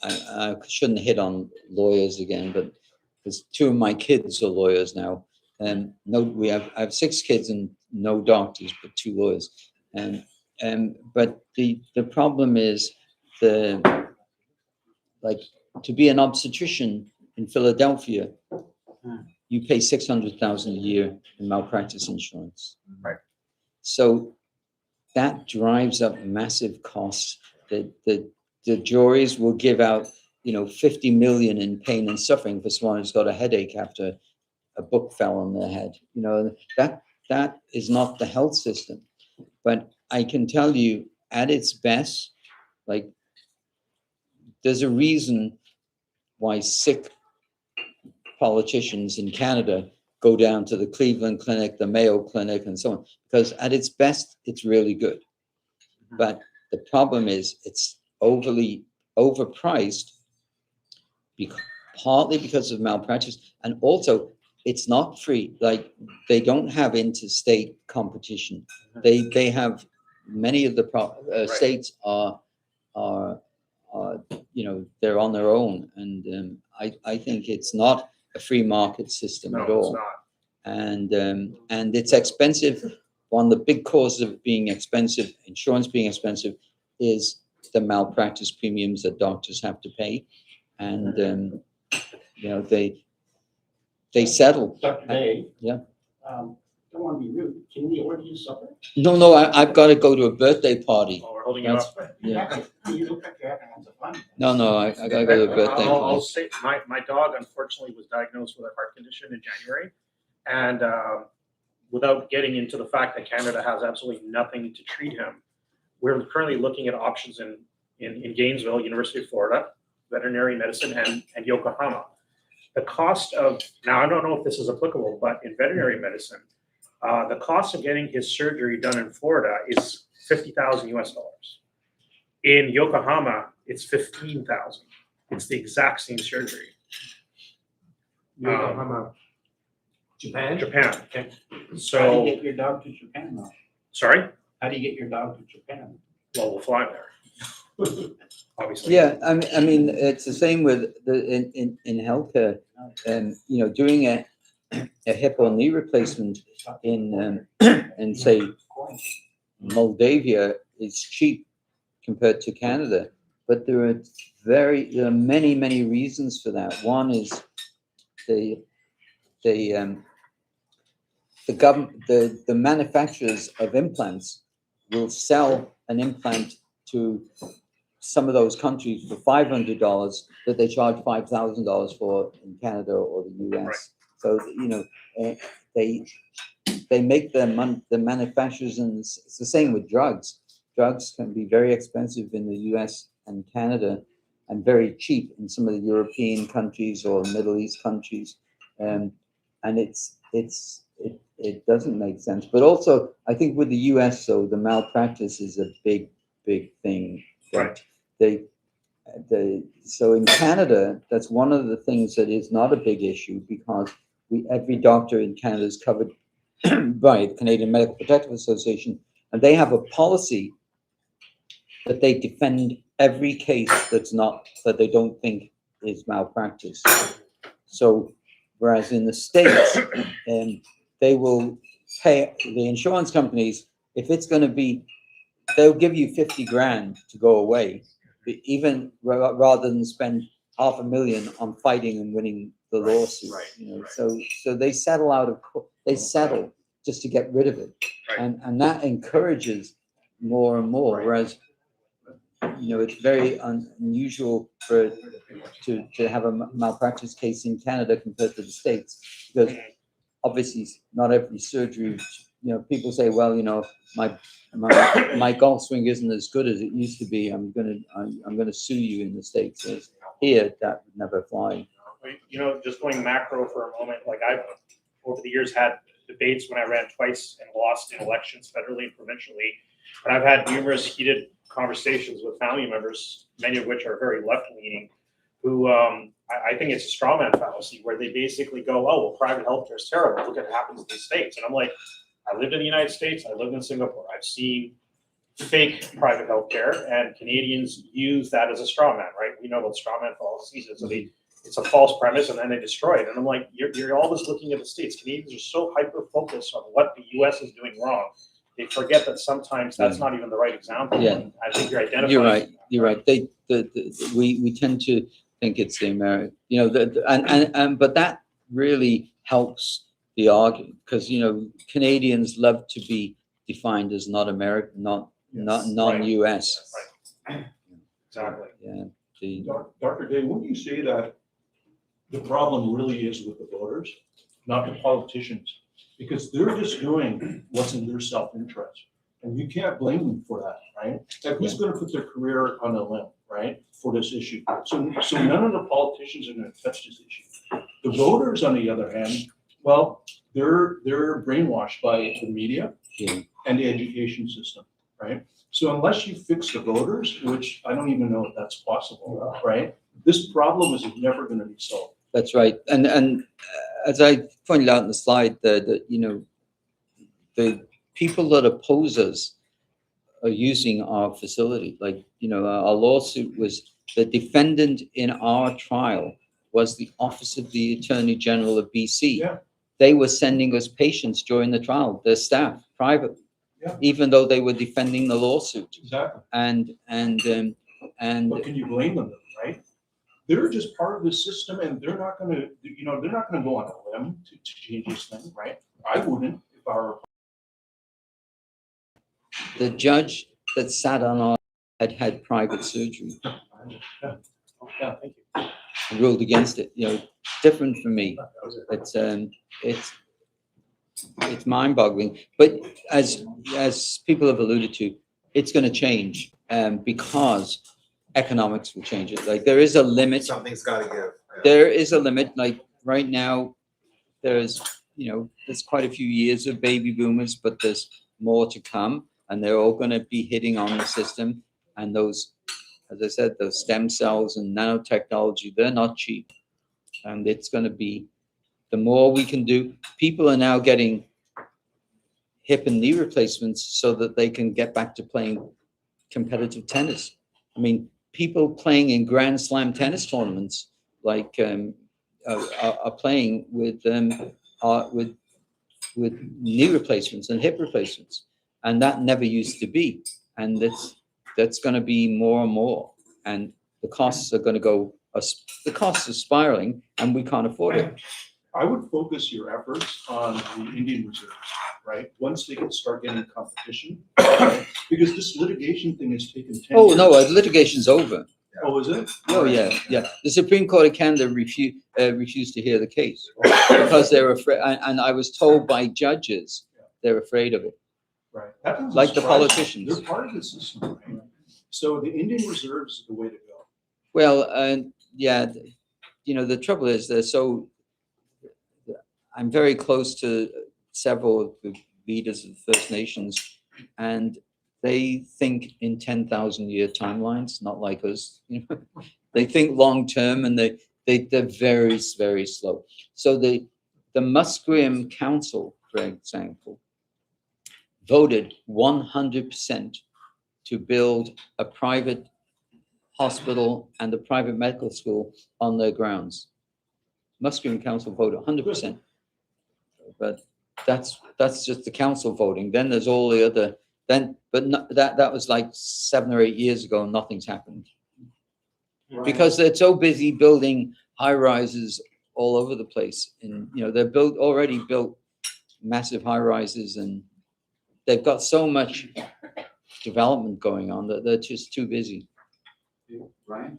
I shouldn't hit on lawyers again, but because two of my kids are lawyers now. And I have 6 kids and no doctors, but 2 lawyers. But the problem is to be an obstetrician in Philadelphia, you pay $600,000 a year in malpractice insurance. Right. So that drives up massive costs. The juries will give out, $50 million in pain and suffering for someone who's got a headache after a book fell on their head. That is not the health system. But I can tell you, at its best, there's a reason why sick politicians in Canada go down to the Cleveland Clinic, the Mayo Clinic, and so on, because at its best, it's really good. But the problem is it's overly overpriced, partly because of malpractice, and also it's not free. Like, they don't have interstate competition. They have, many of the states are they're on their own, and I think it's not a free market system No, at it's all. not. And it's expensive. One of the big causes of being expensive, insurance being expensive, is the malpractice premiums that doctors have to pay, and they settle. Dr. Day. Yeah. Don't want to be rude. Can we order you supper? No, I've got to go to a birthday party. Oh, we're holding you That's- up. Yeah. You look like you're having lots of fun. No, I got to go to a birthday I'll party. say, my dog unfortunately was diagnosed with a heart condition in January. And without getting into the fact that Canada has absolutely nothing to treat him, we're currently looking at options in Gainesville, University of Florida, veterinary medicine, and Yokohama. The cost of, now I don't know if this is applicable, but in veterinary medicine, the cost of getting his surgery done in Florida is $50,000 US. In Yokohama, it's 15,000. It's the exact same surgery. Yokohama, Japan? Japan. Okay. How do So, you get your dog to Japan now? sorry? How do you get your dog to Japan? Well, we'll fly there. Obviously. Yeah, I mean, it's the same with in healthcare, and doing a hip or knee replacement in say Moldavia is cheap compared to Canada, but there are many reasons for that. One is the manufacturers of implants will sell an implant to some of those countries for $500 that they charge $5,000 for in Canada or the US. Right. So they make the manufacturers, and it's the same with drugs. Drugs can be very expensive in the US and Canada, and very cheap in some of the European countries or Middle East countries, and it doesn't make sense. But also, I think with the US, so the malpractice is a big thing. Right. So in Canada, that's one of the things that is not a big issue, because every doctor in Canada is covered by the Canadian Medical Protective Association, and they have a policy that they defend every case that they don't think is malpractice. So whereas in the States, they will pay the insurance companies, if it's going to be, they'll give you 50 grand to go away, even rather than spend $500,000 on fighting and winning the lawsuit. So they settle settle just to get rid of it, and that encourages more and more. Whereas it's very unusual to have a malpractice case in Canada compared to the States, because obviously not every surgery. People say, well, my golf swing isn't as good as it used to be. I'm gonna sue you in the States. Here, that would never fly. Just going macro for a moment, like I've over the years had debates when I ran twice and lost in elections federally and provincially, and I've had numerous heated conversations with family members, many of which are very left-leaning, who I think it's a straw man fallacy, where they basically go, oh, well, private healthcare is terrible. Look at what happens in the States. And I'm like, I lived in the United States. I lived in Singapore. I've seen fake private healthcare, and Canadians use that as a straw man, right? We know what straw man fallacies is. So it's a false premise, and then they destroy it. And I'm like, you're always looking at the States. Canadians are so hyper-focused on what the U.S. is doing wrong. They forget that sometimes that's not even the right example. Yeah. I think you're identifying. You're right. We tend to think it's the American, but that really helps the argument, because Canadians love to be defined as not American, not non-US. Right. Exactly. Yeah. Dr. Day, wouldn't you say that the problem really is with the voters, not the politicians? Because they're just doing what's in their self-interest. And you can't blame them for that, right? Like, who's going to put their career on a limb, right, for this issue? So none of the politicians are going to touch this issue. The voters, on the other hand, well, they're brainwashed by the media and the education system, right? So unless you fix the voters, which I don't even know if that's possible, right? This problem is never gonna be solved. That's right. And as I pointed out in the slide, the you know, the people that oppose us are using our facility. Like, you know, our lawsuit was the defendant in our trial was the Office of the Attorney General of BC. Yeah. They were sending us patients during the trial, their staff, privately, Yeah. even though they were defending the lawsuit. Exactly. And But can you blame them, right? They're just part of the system and they're not gonna, you know, they're not gonna go on a limb to change this thing, right? I wouldn't if I were. the judge that sat on our had private surgery, Yeah, thank you. and ruled against it. You know, different for me. It's mind-boggling. But as people have alluded to, it's going to change because economics will change it. Like there is a limit. Something's gotta give. Yeah. There is a limit. Like right now, there's quite a few years of baby boomers, but there's more to come, and they're all going to be hitting on the system. And those, as I said, those stem cells and nanotechnology, they're not cheap, and it's going to be the more we can do. People are now getting hip and knee replacements so that they can get back to playing competitive tennis. I mean, people playing in Grand Slam tennis tournaments like are playing with knee replacements and hip replacements, and that never used to be. And that's going to be more and more, and the costs are going to go. The costs are spiraling, and we can't afford it. I would focus your efforts on the Indian reserves, right? Once they can start getting competition, right? Because this litigation thing has taken 10 Oh years. no, litigation's over. Oh, is it? Oh yeah. The Supreme Court of Canada refused to hear the case because they're afraid, and I was told by judges they're afraid of it. Right. That doesn't Like the surprise me. politicians. They're part of the system, right? So the Indian reserves is the way to go. Well, the trouble is I'm very close to several of the leaders of the First Nations, and they think in 10,000-year timelines, not like us. You know, they think long term, and they're very, very slow. So the Musqueam Council, for example, voted 100% to build a private hospital and a private medical school on their grounds. Musqueam Council voted 100%, but that's just the council voting. Then there's all the other. That was like 7 or 8 years ago, and nothing's happened because they're so busy building high rises all over the place. And they're already built massive high rises, and they've got so much development going on that they're just too busy. Ryan,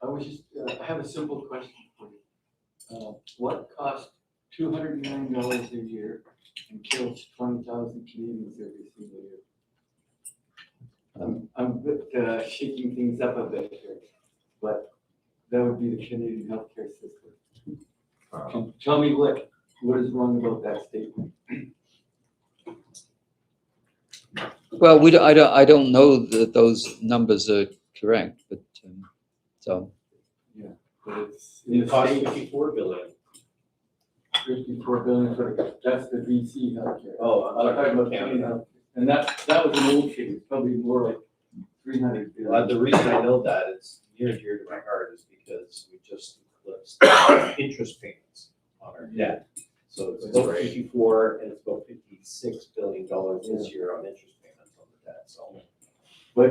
I have a simple question for you. What costs $209 a year and kills 20,000 Canadians every single year? I'm a bit shaking things up a bit here, but that would be the Canadian healthcare system. Tell me what is wrong about that statement? Well, I don't know that those numbers are correct, but But it's in It the costs States, 54 billion. 54 billion that's the BC healthcare. Oh, I'm I'm talking about Canadian healthcare. And that was an old figure, probably more like 300 billion. The reason I know that it's near and dear to my heart is because we just eclipsed interest payments on our debt. So it's about 54 and it's about $56 billion this year on interest payments on the debt, so. But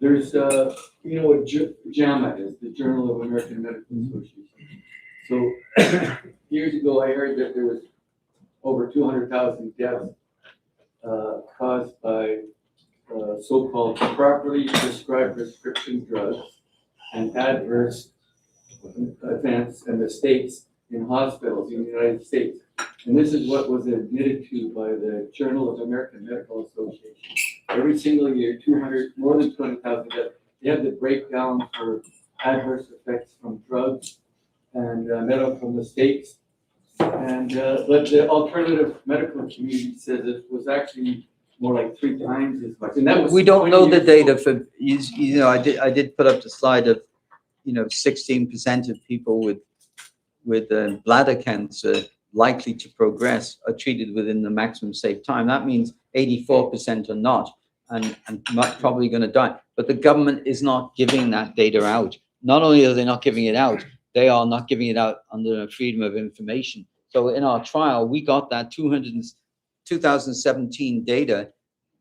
there's, what JAMA is, the Journal of American Medical Association. So years ago, I heard that there was over 200,000 deaths caused by so-called properly prescribed prescription drugs and adverse events and mistakes in hospitals in the United States. And this is what was admitted to by the Journal of American Medical Association. Every single year, more than 200,000 deaths. They have the breakdown for adverse effects from drugs and medical mistakes. And but the alternative medical community says it was actually more like 3 times as much. And that was We don't 20 know the years data ago. for, you know, I did put up the slide of, 16% of people with bladder cancer likely to progress are treated within the maximum safe time. That means 84% are not, and probably going to die. But the government is not giving that data out. Not only are they not giving it out, they are not giving it out under freedom of information. So in our trial, we got that 2017 data.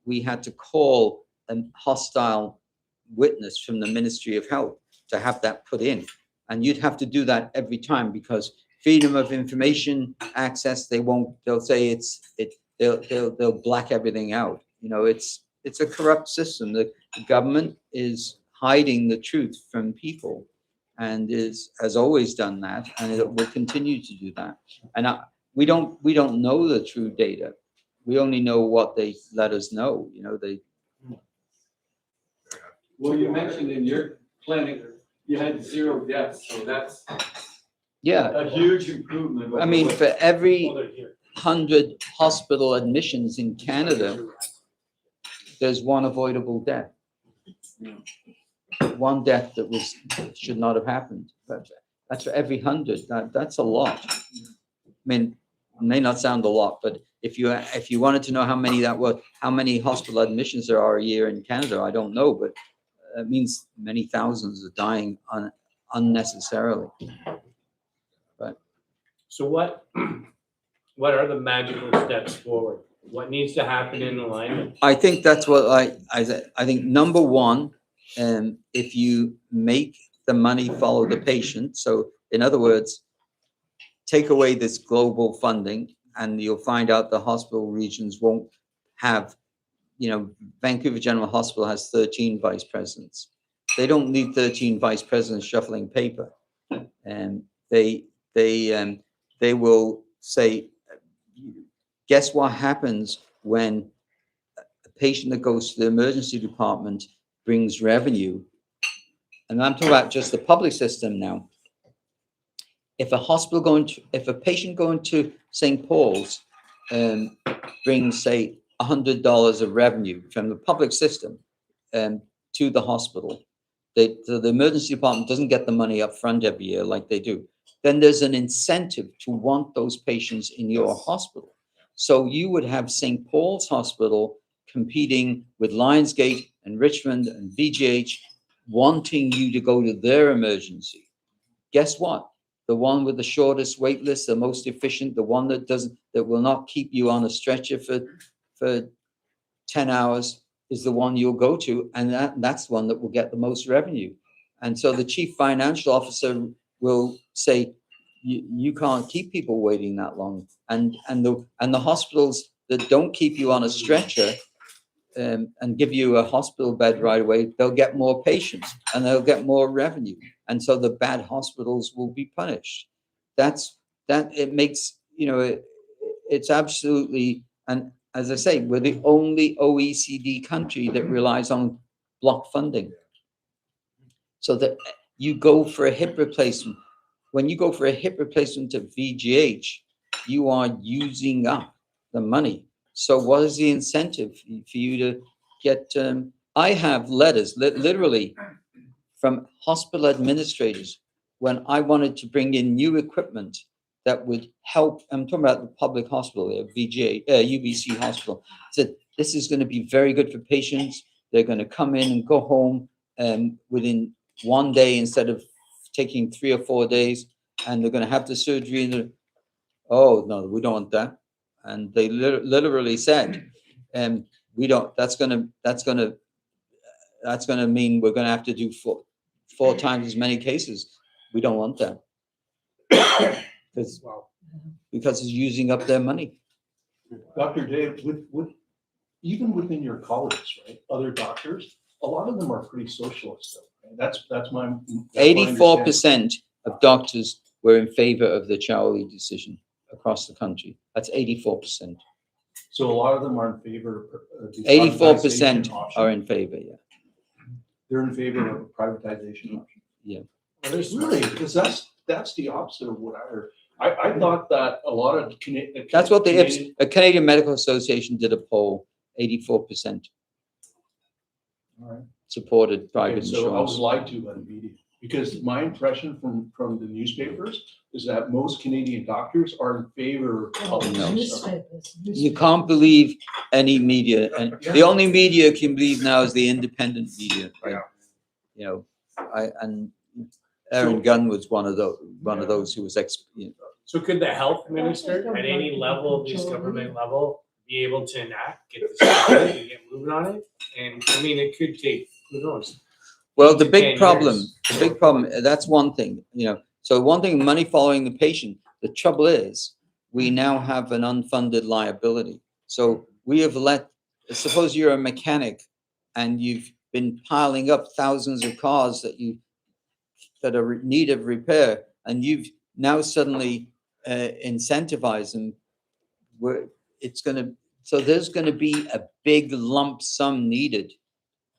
We had to call a hostile witness from the Ministry of Health to have that put in. And you'd have to do that every time because freedom of information access, they'll say they'll black everything out. It's a corrupt system. The government is hiding the truth from people and has always done that, and it will continue to do that. And we don't know the true data. We only know what they let us know. Well, you mentioned in your clinic, you had 0 deaths, so that's Yeah. a huge improvement. I mean, for every Oh, they're here. 100 hospital admissions in Canada, there's one avoidable death. One death that should not have happened. But that's for every 100. That's a lot. I mean, it may not sound a lot, but if you wanted to know how many hospital admissions there are a year in Canada, I don't know, but it means many thousands are dying unnecessarily. So what are the magical steps forward? What needs to happen in alignment? I think that's what I think number one, if you make the money follow the patient. So in other words, take away this global funding and you'll find out the hospital regions won't have, Vancouver General Hospital has 13 vice presidents. They don't need 13 vice presidents shuffling paper. And they will say, guess what happens when a patient that goes to the emergency department brings revenue? And I'm talking about just the public system now. If a patient going to St. Paul's brings, say, $100 of revenue from the public system to the hospital, the emergency department doesn't get the money up front every year like they do. Then there's an incentive to want those patients in your hospital. So you would have St. Paul's Hospital competing with Lionsgate and Richmond and VGH, wanting you to go to their emergency. Guess what? The one with the shortest wait list, the most efficient, the one that will not keep you on a stretcher for 10 hours is the one you'll go to, and that's the one that will get the most revenue. And so the chief financial officer will say, you can't keep people waiting that long. And the hospitals that don't keep you on a stretcher and give you a hospital bed right away, they'll get more patients and they'll get more revenue. And so the bad hospitals will be punished. It makes, it's absolutely, and as I say, we're the only OECD country that relies on block funding. So that you go for a hip replacement. When you go for a hip replacement to VGH, you are using up the money. So what is the incentive for you to get? I have letters, literally, from hospital administrators when I wanted to bring in new equipment that would help. I'm talking about the public hospital, UBC hospital. Said this is going to be very good for patients. They're going to come in and go home within one day instead of taking 3 or 4 days, and they're going to have the surgery. And oh no, we don't want that. And they literally said, we don't. That's going to mean we're going to have to do four times as many cases. We don't want that because it's using up their money. Dr. Dave, even within your colleagues, right, other doctors, a lot of them are pretty socialist. Right? That's my 84% of doctors were in favor of the Chowley decision across the country. That's 84%. So a lot of them are in favor of the 84% privatization option. are in favor. Yeah. They're in favor of a privatization option. Yeah. Really, because that's the opposite of what I heard. I thought that a lot of That's what the Canadian Medical Association did a poll. 84% All right. supported private And so I was insurance. lied to by the media, because my impression from the newspapers is that most Canadian doctors are in favor of public No. sector. You can't believe any media, and the only media you can believe now is the independent media, right? You know, and Aaron Gunn was one of those who was So could the health minister at any level of this government level be able to enact, get this started and get moving on it? And I mean, it could take, who knows? well, 8 the to big 10 problem, years. that's one thing, you know. So one thing, money following the patient. The trouble is, we now have an unfunded liability. So we have suppose you're a mechanic and you've been piling up thousands of cars that are in need of repair, and you've now suddenly incentivized them. So there's gonna be a big lump sum needed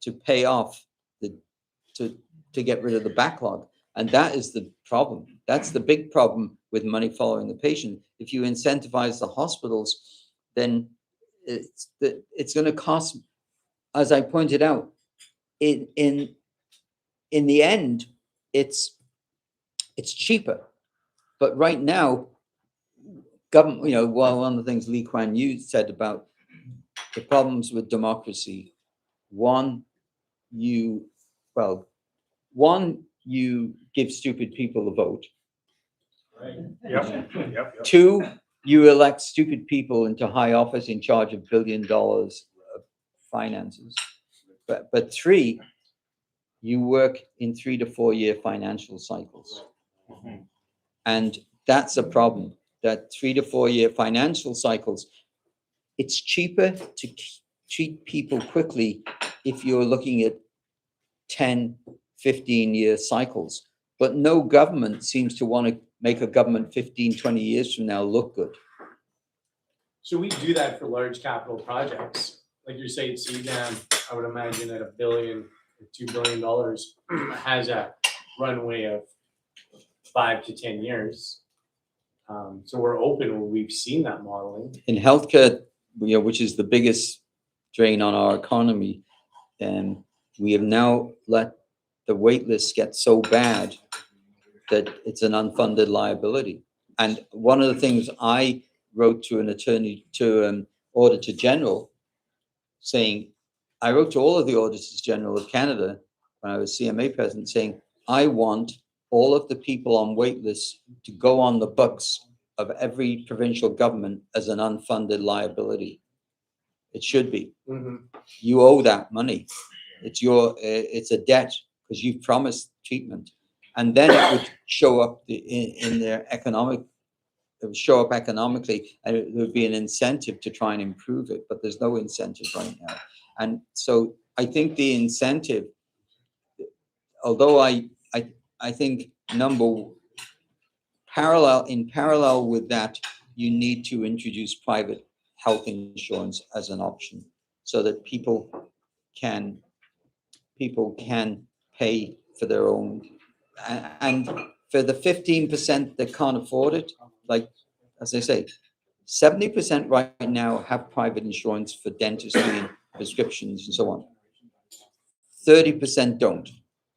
to pay off to get rid of the backlog. And that is the problem. That's the big problem with money following the patient. If you incentivize the hospitals, then it's going to cost, as I pointed out, in the end, it's cheaper. But right now, government, you know, one of the things Lee Kuan Yew said about the problems with democracy, one, you give stupid people a vote. Yep. Two, you elect stupid people into high office in charge of $1 billion of finances. But three, you work in 3 to 4 year financial cycles. And that's a problem, that 3 to 4 year financial cycles. It's cheaper to treat people quickly if you're looking at 10, 15-year cycles. But no government seems to want to make a government 15, 20 years from now look good. So we do that for large capital projects, like you're saying, CDAM, I would imagine at $1 billion or $2 billion has a runway of 5 to 10 years. So we're open when we've seen that modeling. In healthcare, you know, which is the biggest drain on our economy, and we have now let the wait lists get so bad that it's an unfunded liability. And one of the things I wrote to an attorney, to an auditor general, saying, I wrote to all of the auditors general of Canada when I was CMA president, saying, I want all of the people on wait lists to go on the books of every provincial government as an unfunded liability. It should be. You owe that money. It's a debt because you've promised treatment. And then it would show up in their economic, it would show up economically, and it would be an incentive to try and improve it, but there's no incentive right now. And so I think the incentive, although I think in parallel with that, you need to introduce private health insurance as an option so that people can pay for their own. And for the 15% that can't afford it, like, as I say, 70% right now have private insurance for dentistry and prescriptions and so on. 30% don't.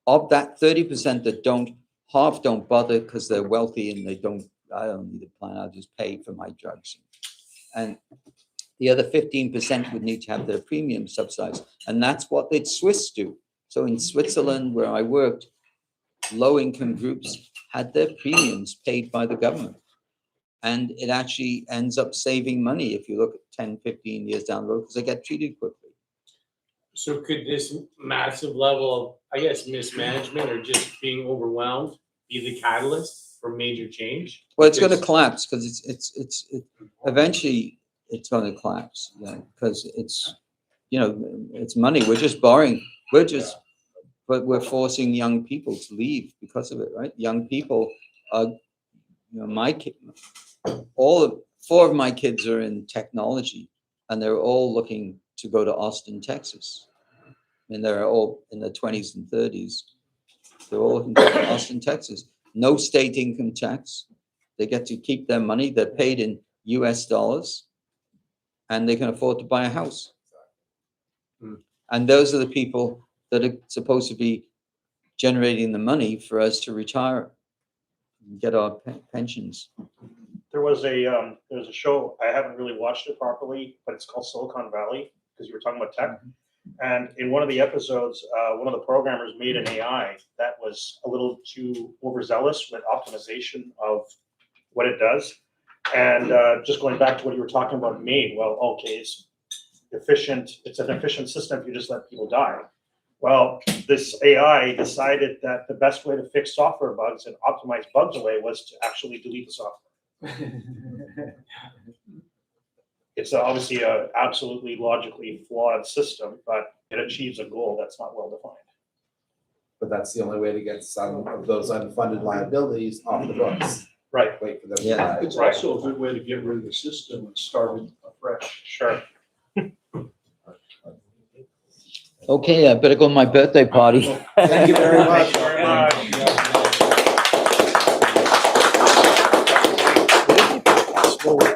Of that 30% that don't, half don't bother because they're wealthy and I don't need a plan, I'll just pay for my drugs. And the other 15% would need to have their premium subsidized. And that's what the Swiss do. So in Switzerland, where I worked, low-income groups had their premiums paid by the government. And it actually ends up saving money if you look at 10, 15 years down the road because they get treated quickly. So could this massive level of, I guess, mismanagement or just being overwhelmed be the catalyst for major change? Well, it's going to collapse because it's eventually it's going to collapse, because it's, it's money. We're just borrowing. But we're forcing young people to leave because of it, right? Young people are, all 4 of my kids are in technology, and they're all looking to go to Austin, Texas. And they're all in their 20s and 30s. They're all looking to go to Austin, Texas. No state income tax. They get to keep their money. They're paid in US dollars, and they can afford to buy a house. And those are the people that are supposed to be generating the money for us to retire, and get our pensions. There was a show, I haven't really watched it properly, but it's called Silicon Valley, because you were talking about tech. And in one of the episodes, one of the programmers made an AI that was a little too overzealous with optimization of what it does. And just going back to what you were talking about, MAID, well, okay, it's efficient. It's an efficient system if you just let people die. Well, this AI decided that the best way to fix software bugs and optimize bugs away was to actually delete the software. It's obviously a absolutely logically flawed system, but it achieves a goal that's not well defined. But that's the only way to get some of those unfunded liabilities off the books. Right. Wait for them to Yeah. die. It's also a good way to get rid of the system and start it afresh. Sure. Okay, I better go to my birthday party. Thank you very much. Thank you very much.